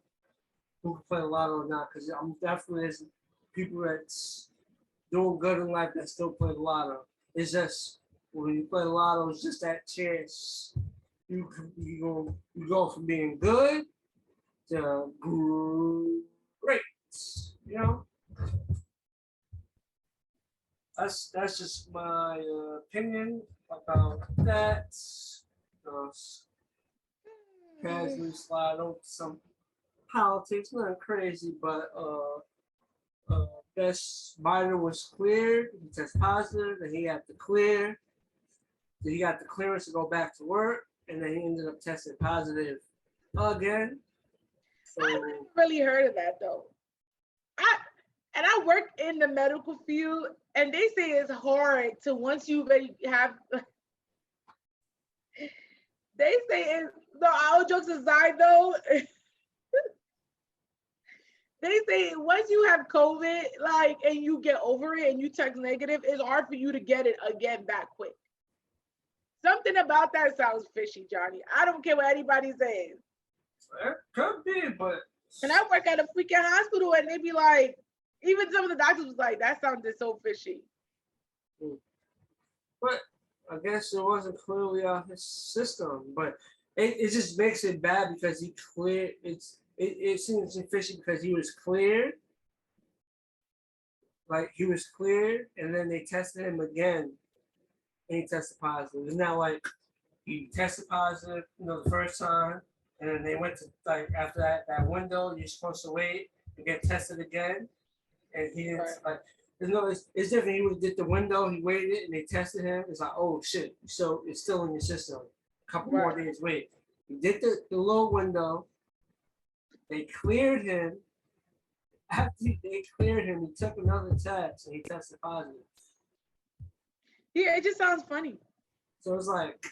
S2: who can play the lotto or not because I'm definitely there's people that's doing good in life that still play the lotto. It's just when you play the lotto, it's just that chance. You go from being good to great. You know, that's just my opinion about that. Casually slide over some politics, nothing crazy, but Biden was cleared. He tested positive, and he had to clear. He got the clearance to go back to work, and then he ended up testing positive again. So,
S3: I never really heard of that though. I work in the medical field, and they say it's hard to once you already have. They say all jokes aside though. They say once you have COVID, like, and you get over it and you test negative, it's hard for you to get it again back quick. Something about that sounds fishy, Johnny. I don't care what anybody says.
S2: It could be, but.
S3: And I work at a freaking hospital, and they be like, even some of the doctors was like, that sounded so fishy.
S2: But I guess it wasn't clearly on his system, but it just makes it bad because he cleared. It seems fishy because he was cleared, like he was cleared, and then they tested him again, and he tested positive. It's not like he tested positive, the first time, and then they went to like after that window, you're supposed to wait and get tested again, and he didn't
S3: Right.
S2: like. It's different. He did the window, he waited, and they tested him. It's like, oh shit, so it's still in your system. A couple more
S3: Right.
S2: days wait. He did the little window. They cleared him. After they cleared him, he took another test and he tested positive.
S3: Yeah, it just sounds funny.
S2: So it's like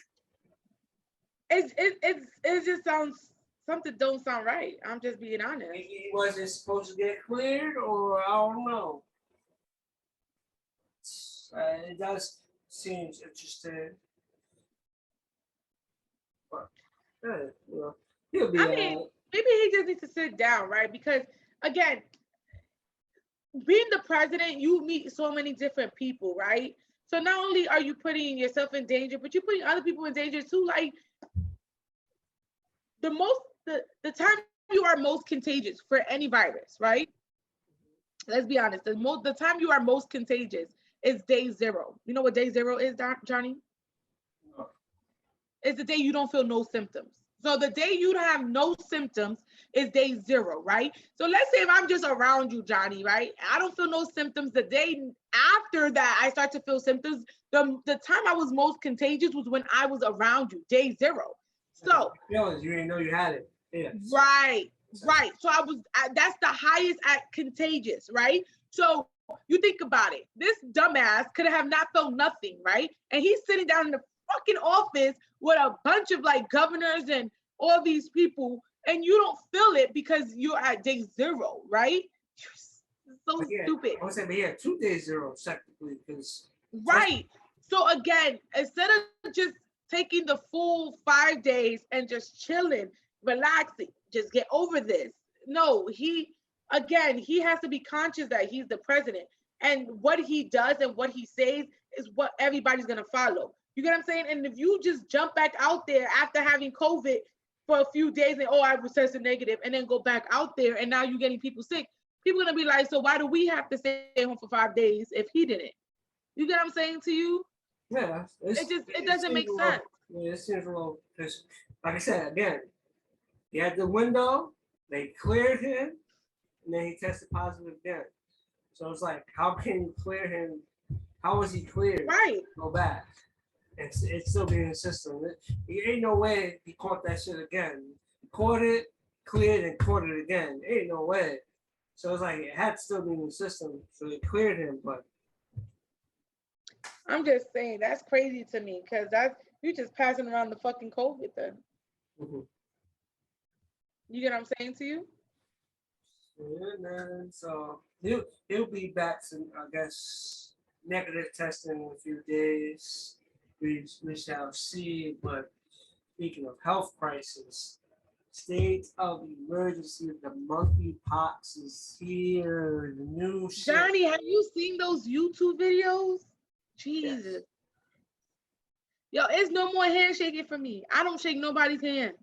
S3: It just sounds something don't sound right. I'm just being honest.
S2: maybe he wasn't supposed to get cleared, or I don't know. It does seem interesting, but he'll be.
S3: I mean, maybe he just needs to sit down, right? Because again, being the president, you meet so many different people, right? So not only are you putting yourself in danger, but you're putting other people in danger too. Like the time you are most contagious for any virus, right? Let's be honest. The time you are most contagious is day 0. You know what day 0 is, Johnny? It's the day you don't feel no symptoms. So the day you don't have no symptoms is day 0, right? So let's say if I'm just around you, Johnny, right? I don't feel no symptoms. The day after that, I start to feel symptoms. The time I was most contagious was when I was around you, day 0. So
S2: you didn't know you had it. Yeah.
S3: Right. So that's the highest at contagious, right? So you think about it. This dumbass could have not felt nothing, right? And he's sitting down in the fucking office with a bunch of like governors and all these people, and you don't feel it because you're at day 0, right? You're so stupid.
S2: I was saying, but yeah, 2 days 0 technically, because
S3: right. So again, instead of just taking the full 5 days and just chilling, relaxing, just get over this. No, he has to be conscious that he's the president, and what he does and what he says is what everybody's gonna follow. You get what I'm saying? And if you just jump back out there after having COVID for a few days and I was tested negative, and then go back out there and now you're getting people sick, people are gonna be like, so why do we have to stay home for 5 days if he didn't? You get what I'm saying to you?
S2: Yeah,
S3: it doesn't make sense.
S2: Yeah, it seems a little. Because, like I said, again, he had the window, they cleared him, and then he tested positive again. So it's like, how can you clear him? How was he cleared?
S3: Right.
S2: Go back. It's still being in the system. There ain't no way he caught that shit again. He caught it, cleared, and caught it again. Ain't no way. So it's like, it had to still be in the system. So they cleared him, but.
S3: I'm just saying, that's crazy to me, because you just passing around the fucking COVID then.
S2: Mm-hmm.
S3: You get what I'm saying to you?
S2: Yeah, man. So he'll be back to, I guess, negative testing in a few days. We shall see. But speaking of health crisis, state of emergency, the monkeypox is here. The new shit.
S3: Johnny, have you seen those YouTube videos? Jesus. Yes. Yo, it's no more handshaking for me. I don't shake nobody's hand.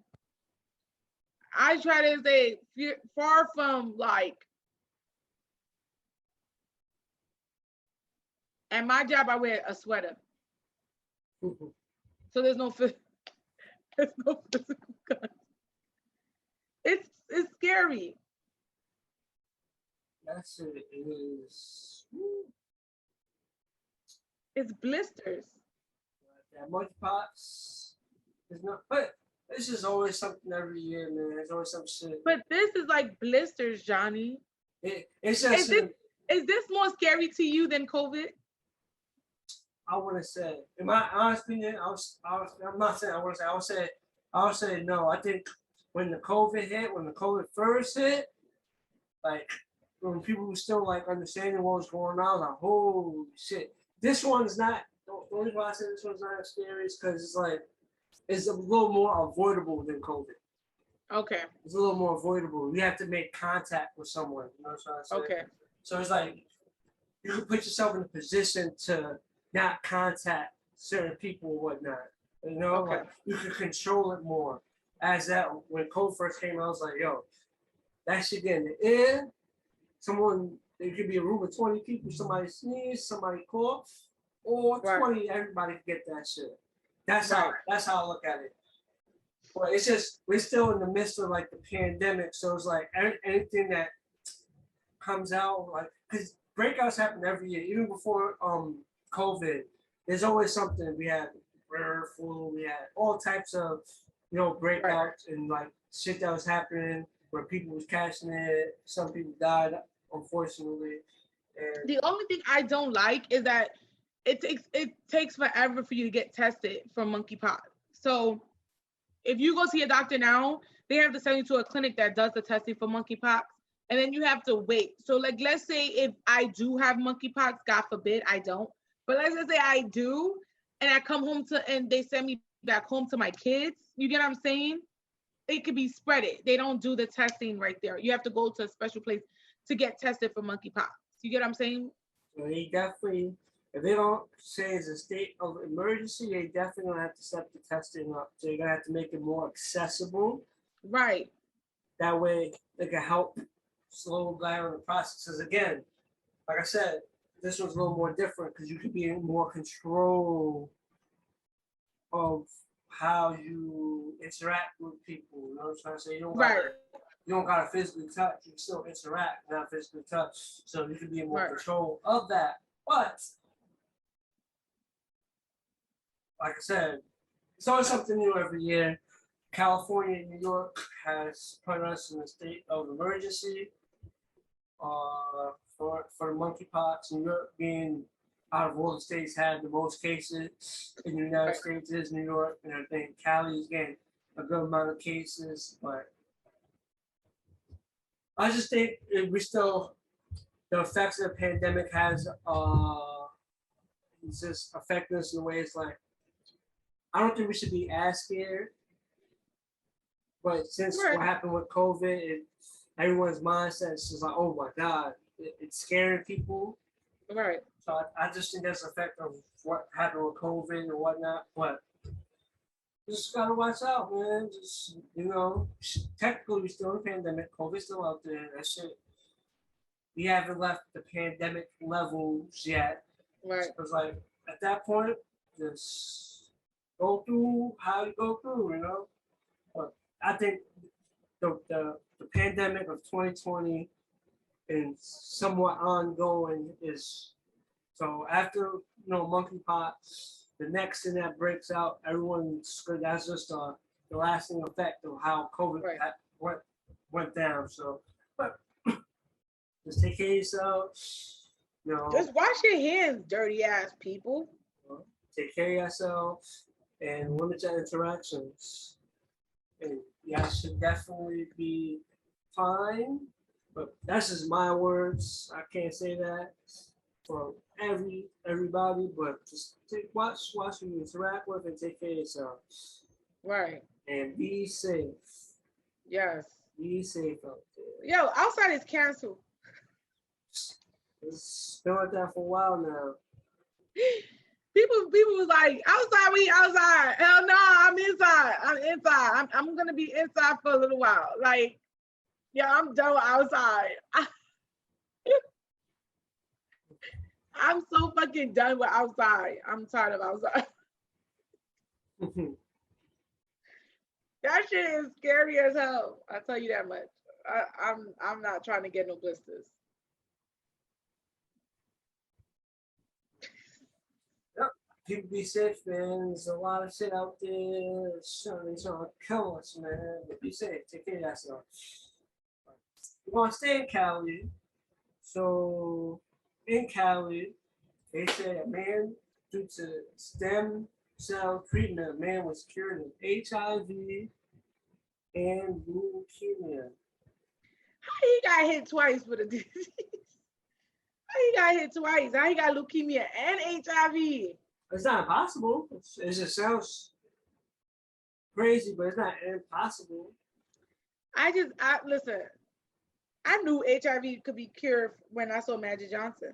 S3: I try to stay far from like. At my job, I wear a sweater.
S2: Mm-hmm.
S3: So there's no physical contact. It's scary.
S2: That shit is.
S3: It's blisters.
S2: That monkeypox is not, but this is always something every year, man. There's always some shit.
S3: But this is like blisters, Johnny.
S2: It's just.
S3: Is this more scary to you than COVID?
S2: I want to say, in my honest opinion, I'm not saying I want to say. I would say no. I think when the COVID first hit, like when people were still like understanding what was going on, I was like, holy shit. This one's not. The only reason why I say this one's not as scary is because it's a little more avoidable than COVID.
S3: Okay.
S2: It's a little more avoidable. You have to make contact with someone. You know what I'm saying?
S3: Okay.
S2: So it's like you can put yourself in a position to not contact certain people or whatnot. You know,
S3: okay.
S2: Like you can control it more. As that when COVID first came out, I was like, yo, that shit get in the air. Someone There could be a room of 20 people, somebody sneeze, somebody cough, or 20, everybody can get that shit. That's how I look at it. But it's just we're still in the midst of like the pandemic, so it's like anything that comes out, like because breakouts happen every year, even before COVID. There's always something. We had bird flu, we had all types of breakouts and like shit that was happening where people was catching it. Some people died, unfortunately. And
S3: the only thing I don't like is that it takes forever for you to get tested for monkeypox. So if you go see a doctor now, they have to send you to a clinic that does the testing for monkeypox, and then you have to wait. So like, let's say if I do have monkeypox, God forbid I don't, but let's just say I do, and I come home and they send me back home to my kids. You get what I'm saying? It could be spreaded. They don't do the testing right there. You have to go to a special place to get tested for monkeypox. You get what I'm saying?
S2: They definitely, if they don't say it's a state of emergency, they definitely gonna have to step the testing up. So you're gonna have to make it more accessible.
S3: Right.
S2: That way they can help slow down the process. Because again, like I said, this one's a little more different because you can be in more control of how you interact with people. You know what I'm trying to say? You don't gotta physically touch. You can still interact, not physically touch. So you can be in more control of that. But like I said, it's always something new every year. California and New York has put us in a state of emergency for monkeypox. New York being out of all the states had the most cases in the United States is New York, and I think Cali is getting a good amount of cases, but I just think the effects of the pandemic has it's just affecting us in ways like I don't think we should be as scared, but since what happened with COVID, everyone's mindset is just like, oh my God, it's scaring people.
S3: Right.
S2: So I just think that's the effect of what happened with COVID and whatnot. But just gotta watch out, man. Just technically we're still in a pandemic. COVID's still out there. That shit. We haven't left the pandemic levels yet.
S3: Right.
S2: So it's like at that point, just go through how you go through, But I think the pandemic of 2020 and somewhat ongoing is so after monkeypox, the next thing that breaks out, that's just the lasting effect of how COVID went down. So, but just take care of yourself.
S3: Just wash your hands, dirty ass people.
S2: Take care of yourself and limit your interactions. And yeah, should definitely be fine. But that's just my words. I can't say that for everybody, but just watch who you interact with and take care of yourself.
S3: Right.
S2: And be safe.
S3: Yes.
S2: Be safe out there.
S3: Yo, outside is canceled.
S2: It's been like that for a while now.
S3: People was like, outside, we outside. Hell no, I'm inside. I'm inside. I'm gonna be inside for a little while. Like, yeah, I'm done with outside. I'm so fucking done with outside. I'm tired of outside. That shit is scary as hell. I tell you that much. I'm not trying to get no blisters.
S2: Yep. People be safe, man. There's a lot of shit out there. It's trying to kill us, man. But be safe. Take care of yourself. We're gonna stay in Cali. So in Cali, they said a man due to stem cell treatment, a man was cured of HIV and leukemia.
S3: How he got hit twice with a disease? How he got hit twice? How he got leukemia and HIV?
S2: It's not impossible. It just sounds crazy, but it's not impossible.
S3: Listen. I knew HIV could be cured when I saw Magic Johnson.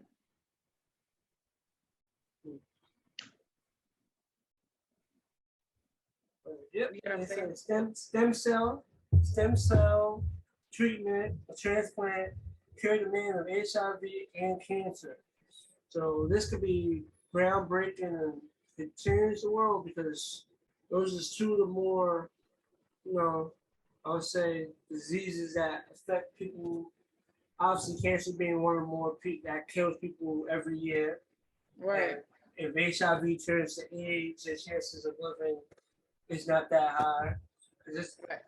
S2: Yep. You know what I'm saying? Stem cell treatment, a transplant cure the man of HIV and cancer. So this could be groundbreaking and it change the world because those are two of the more, you know, I would say diseases that affect people. Obviously, cancer being one of the more that kills people every year.
S3: Right.
S2: And if HIV turns to AIDS, the chances of living is not that high.
S3: Right.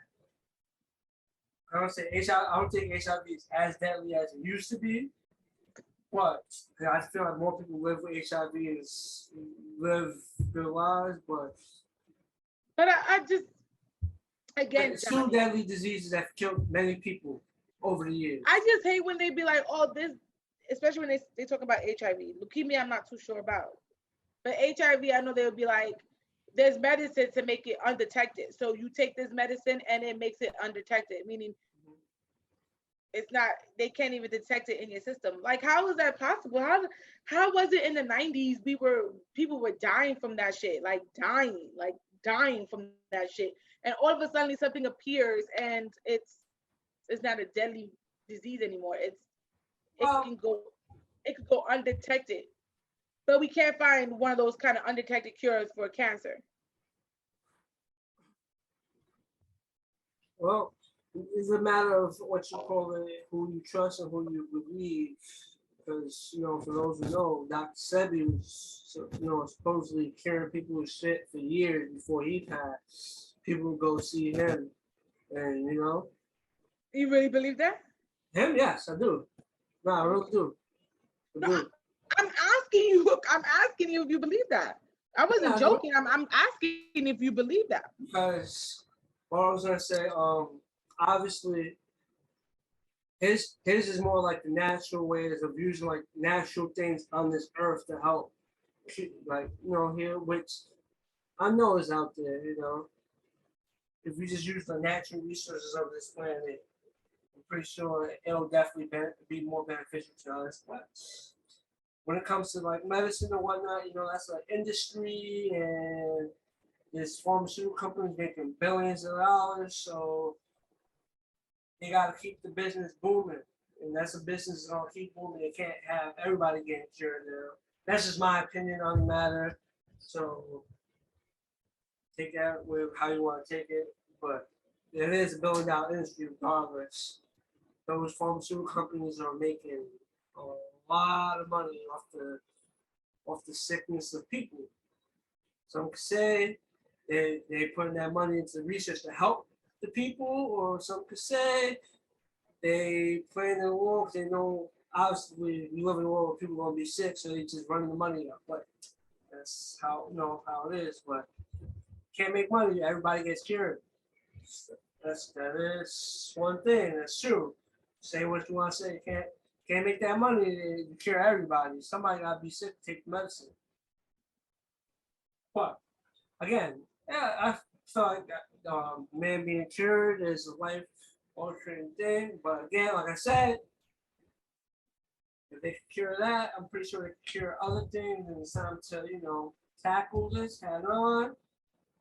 S2: I don't say HIV. I don't think HIV is as deadly as it used to be. But I feel like more people live with HIV and live their lives.
S3: But I just again,
S2: It's two
S3: Johnny,
S2: deadly diseases that have killed many people over the years.
S3: I just hate when they be like, oh, this, especially when they talk about HIV. Leukemia, I'm not too sure about. But HIV, I know they would be like, there's medicine to make it undetected. So you take this medicine and it makes it undetected, meaning it's not, they can't even detect it in your system. Like, how is that possible? How was it in the 90s people were dying from that shit, like dying from that shit. And all of a sudden something appears and it's not a deadly disease anymore. It
S2: Well,
S3: can go it can go undetected. But we can't find one of those kind of undetected cures for cancer.
S2: well, it's a matter of what you call it, who you trust and who you believe. Because for those who know, Dr. Sebi was supposedly curing people with shit for years before he passed. People would go see him, and
S3: You really believe that?
S2: him. Yes, I do. No, I really do. I
S3: No,
S2: do.
S3: I'm asking you. I'm asking you if you believe that. I
S2: Yeah,
S3: wasn't
S2: I do.
S3: joking. I'm asking if you believe that.
S2: Because what I was gonna say, obviously his is more like the natural ways of using like natural things on this earth to help, like here, which I know is out there. If we just use the natural resources of this planet, I'm pretty sure it'll definitely be more beneficial to us. But when it comes to like medicine and whatnot, that's an industry, and there's pharmaceutical companies making billions of dollars, so they got to keep the business booming. And that's a business that's going to keep booming. They can't have everybody getting cured now. That's just my opinion on the matter. So take that with how you want to take it. But it is a billion-dollar industry regardless. Those pharmaceutical companies are making a lot of money off the sickness of people. Some could say they putting that money into research to help the people, or some could say they playing in the world because they know obviously we live in a world where people are gonna be sick, so they just running the money up. But that's how it is. But can't make money, everybody gets cured. That is one thing. That's true. Say what you want to say. Can't make that money to cure everybody. Somebody gotta be sick to take the medicine. But again, yeah, I feel like man being cured is a life altering thing. But again, like I said, if they can cure that, I'm pretty sure they can cure other things, and it's time to tackle this head on.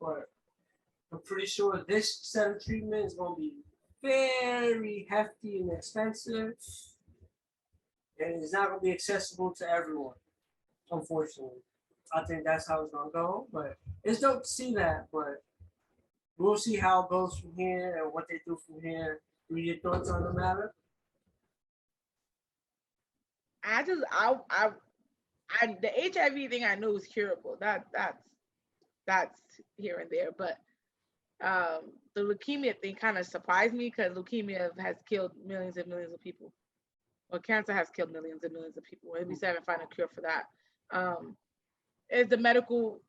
S2: But I'm pretty sure this set of treatment is going to be very hefty and expensive, and it's not going to be accessible to everyone, unfortunately. I think that's how it's going to go, but it's dope to see that, but we'll see how it goes from here and what they do from here. Do your thoughts on the matter?
S3: I just I the HIV thing I know is curable. That's here and there, but the leukemia thing kind of surprised me because leukemia has killed millions and millions of people. Well, cancer has killed millions and millions of people, and we still haven't found a cure for that. Is the medical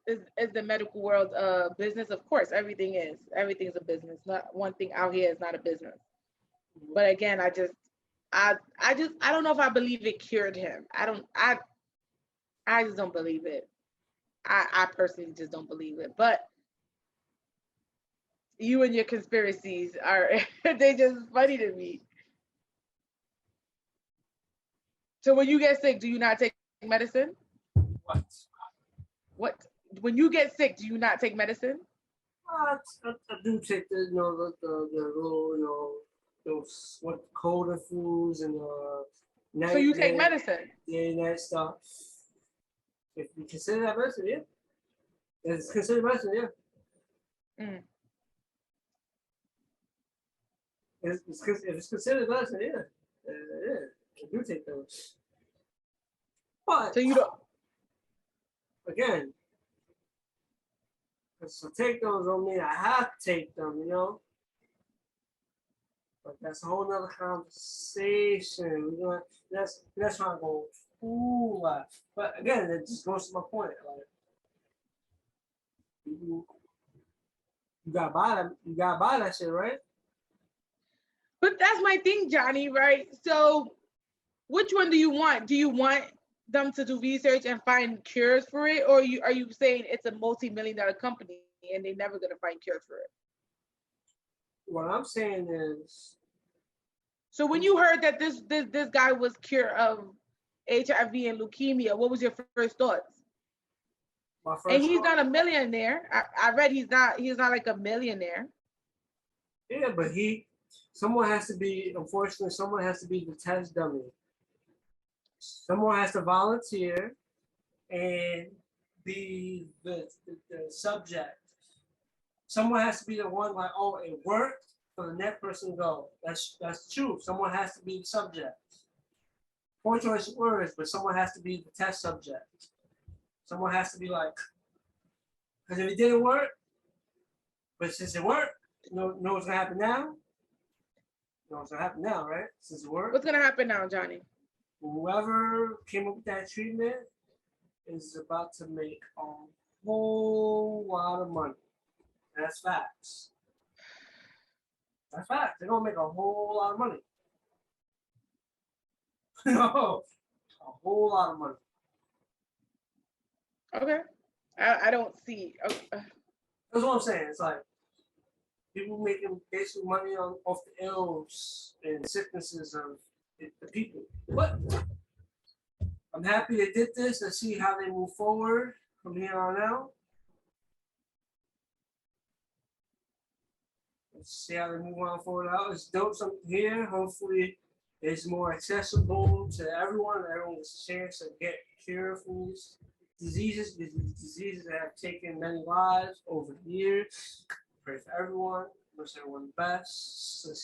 S3: is the medical world a business? Of course, everything's a business. Not one thing out here is not a business. But again, I don't know if I believe it cured him. I just don't believe it. I personally just don't believe it. But you and your conspiracies are they just funny to me. So when you get sick, do you not take medicine?
S2: What?
S3: What when you get sick, do you not take medicine?
S2: I do take the little those what cold and flus and
S3: So you take medicine?
S2: that stuff. If you consider that medicine, yeah. It's considered medicine, yeah. If it's considered medicine, yeah. Yeah. I do take those. But
S3: So you don't.
S2: again, to take those don't mean I have to take them, you know. But that's a whole nother conversation. You know, that's trying to go ooh. But again, it just goes to my point. Like you gotta buy that shit, right?
S3: But that's my thing, Johnny, right? So which one do you want? Do you want them to do research and find cures for it? Or are you saying it's a multi-million-dollar company and they're never gonna find cures for it?
S2: What I'm saying is,
S3: so when you heard that this guy was cured of HIV and leukemia, what was your first thoughts? And he's not a millionaire. I read he's not like a millionaire.
S2: Yeah, but someone has to be the test dummy. Someone has to volunteer and be the subject. Someone has to be the one like, oh, it worked for the next person to go. That's true. Someone has to be the subject. Poor choice of words, but someone has to be the test subject. Someone has to be like, because if it didn't work, but since it worked, you know what's gonna happen now? You know what's gonna happen now, right? Since it worked.
S3: What's gonna happen now, Johnny?
S2: Whoever came up with that treatment is about to make a whole lot of money. That's facts. That's facts. They're gonna make a whole lot of money. No, a whole lot of money.
S3: Okay. I don't see. Okay.
S2: That's what I'm saying. It's like people making basic money off the ills and sicknesses of the people. What? I'm happy they did this. Let's see how they move forward from here on out. Let's see how they move on forward out. It's dope something here. Hopefully it's more accessible to everyone. Everyone gets a chance to get cure from these diseases that have taken many lives over the years. Pray for everyone. Wish everyone the best. Let's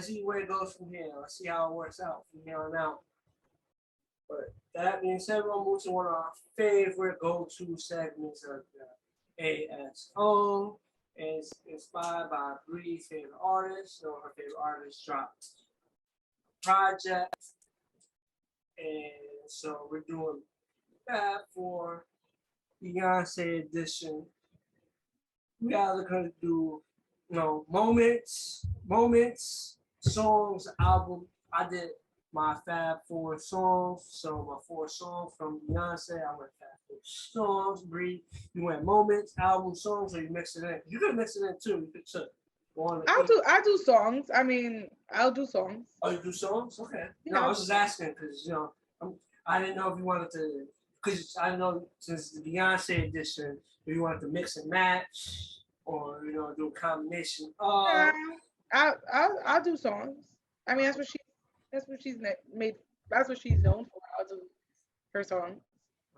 S2: see where it goes from here. Let's see how it works out from here on out. But that being said, we'll move to one of our favorite go-to segments of the ASO. It's inspired by Bree's favorite artist. So her favorite artist dropped a project. And so we're doing that for Beyonce edition. We are gonna do, moments, songs, album. I did my Fab 4 songs. So my 4 songs from Beyonce, I went Fab 4 songs. Bree, you went moments, album, songs, or you mix it in. You could mix it in too. You could
S3: I do songs. I mean, I'll do songs.
S2: Oh, you do songs? Okay.
S3: Yeah.
S2: No, I was just asking because I didn't know if you wanted to, because I know since the Beyonce edition, if you wanted to mix and match or do a combination of.
S3: I'll do songs. I mean, that's what she's made. That's what she's known for. I'll do her songs.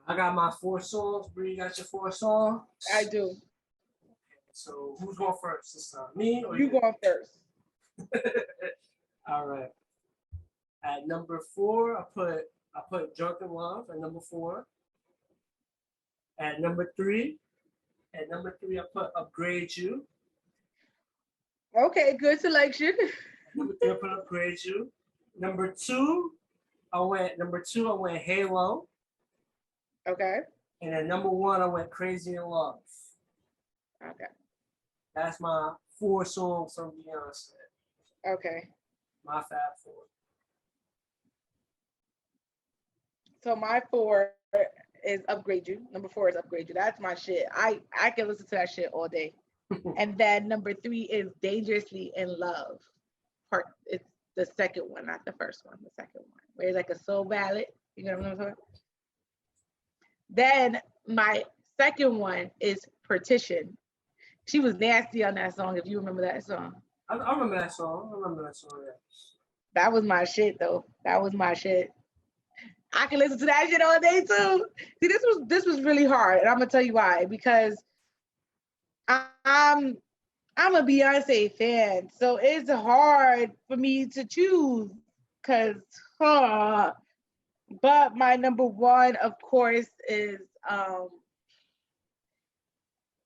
S2: I got my 4 songs. Bree, you got your 4 songs?
S3: I do.
S2: So who's going first this time? Me or
S3: you? Going first.
S2: All right. At number 4, I put Drunken Love at number 4. At number 3, I put Upgrade You.
S3: Okay, good selection.
S2: Number 3, I put Upgrade You. Number 2, I went Halo.
S3: Okay.
S2: And at number 1, I went Crazy in Love.
S3: Okay.
S2: That's my 4 songs from Beyonce.
S3: Okay.
S2: My Fab 4.
S3: So my 4 is Upgrade You. Number 4 is Upgrade You. That's my shit. I can listen to that shit all day. And then number 3 is Dangerously in Love. It's the second one, not the first one. The second one, where it's like a soul ballad. You know what I'm talking about? Then my second one is Partition. She was nasty on that song. If you remember that song.
S2: I remember that song. Yeah.
S3: That was my shit though. That was my shit. I can listen to that shit all day too. See, this was really hard, and I'm gonna tell you why. Because I'm I'm a Beyonce fan, so it's hard for me to choose. Cause, huh. But my number one, of course, is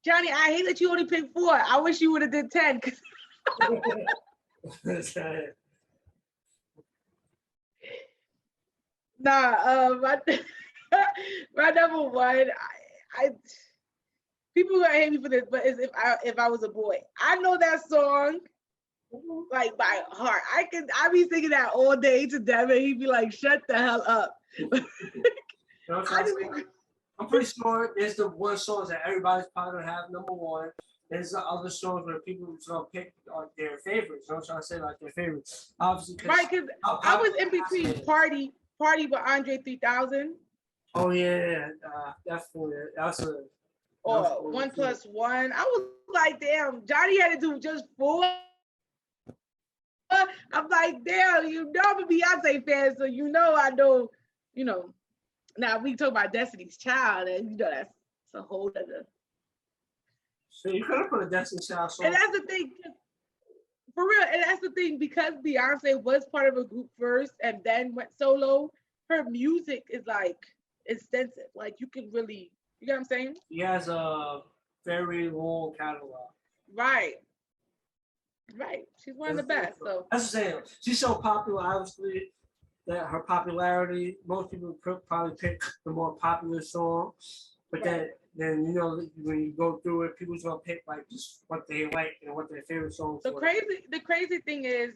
S3: Johnny. I hate that you only picked 4. I wish you would have did 10. Nah, my, my number one, I people gonna hate me for this, but it's if I was a boy. I know that song like by heart. I be singing that all day to Devin. He'd be like, "Shut the hell up."
S2: I'm pretty sure there's the one songs that everybody's probably gonna have number one. There's the other songs where people gonna pick their favorites. You know what I'm trying to say, like their favorites. Obviously,
S3: right? Because I was in between party with Andre 3000.
S2: Oh yeah, definitely. That's a
S3: or 1+1. I was like, damn, Johnny had to do just 4. I'm like, damn, you know I'm a Beyonce fan, so I know, Now we talk about Destiny's Child, and that's a whole other.
S2: So you could have put a Destiny's Child song.
S3: And that's the thing, for real. And that's the thing, because Beyonce was part of a group first and then went solo. Her music is like extensive. Like you can really, you know what I'm saying?
S2: She has a very long catalog.
S3: Right. She's one of the best. So
S2: that's the same. She's so popular, obviously, that her popularity, most people probably pick the more popular song. But then when you go through it, people's gonna pick like just what they like and what their favorite songs
S3: are. The crazy thing is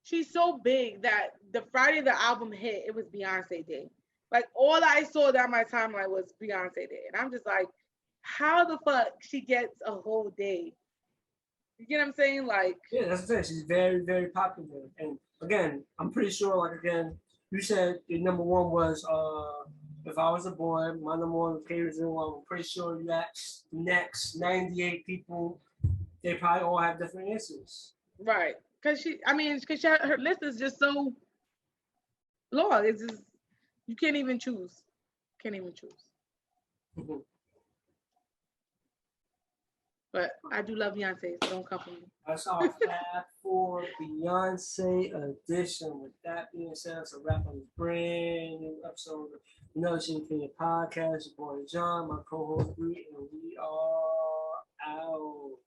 S3: she's so big that the Friday the album hit, it was Beyonce Day. Like all I saw down my timeline was Beyonce Day. And I'm just like, how the fuck she gets a whole day? You get what I'm saying? Like,
S2: yeah, that's the thing. She's very, very popular. And again, I'm pretty sure, like, again, you said your number one was If I Was a Boy. My number one was Caters in One. I'm pretty sure that next 98 people, they probably all have different answers.
S3: Right. Because her list is just so long. It's just, you can't even choose. Mm-hmm. But I do love Beyonce, so don't come for me.
S2: That's our Fab 4 Beyonce edition. With that being said, that's a wrap on this brand new episode of Another Shitty Opinion Podcast. Your boy John, my co-host Bree, and we are out.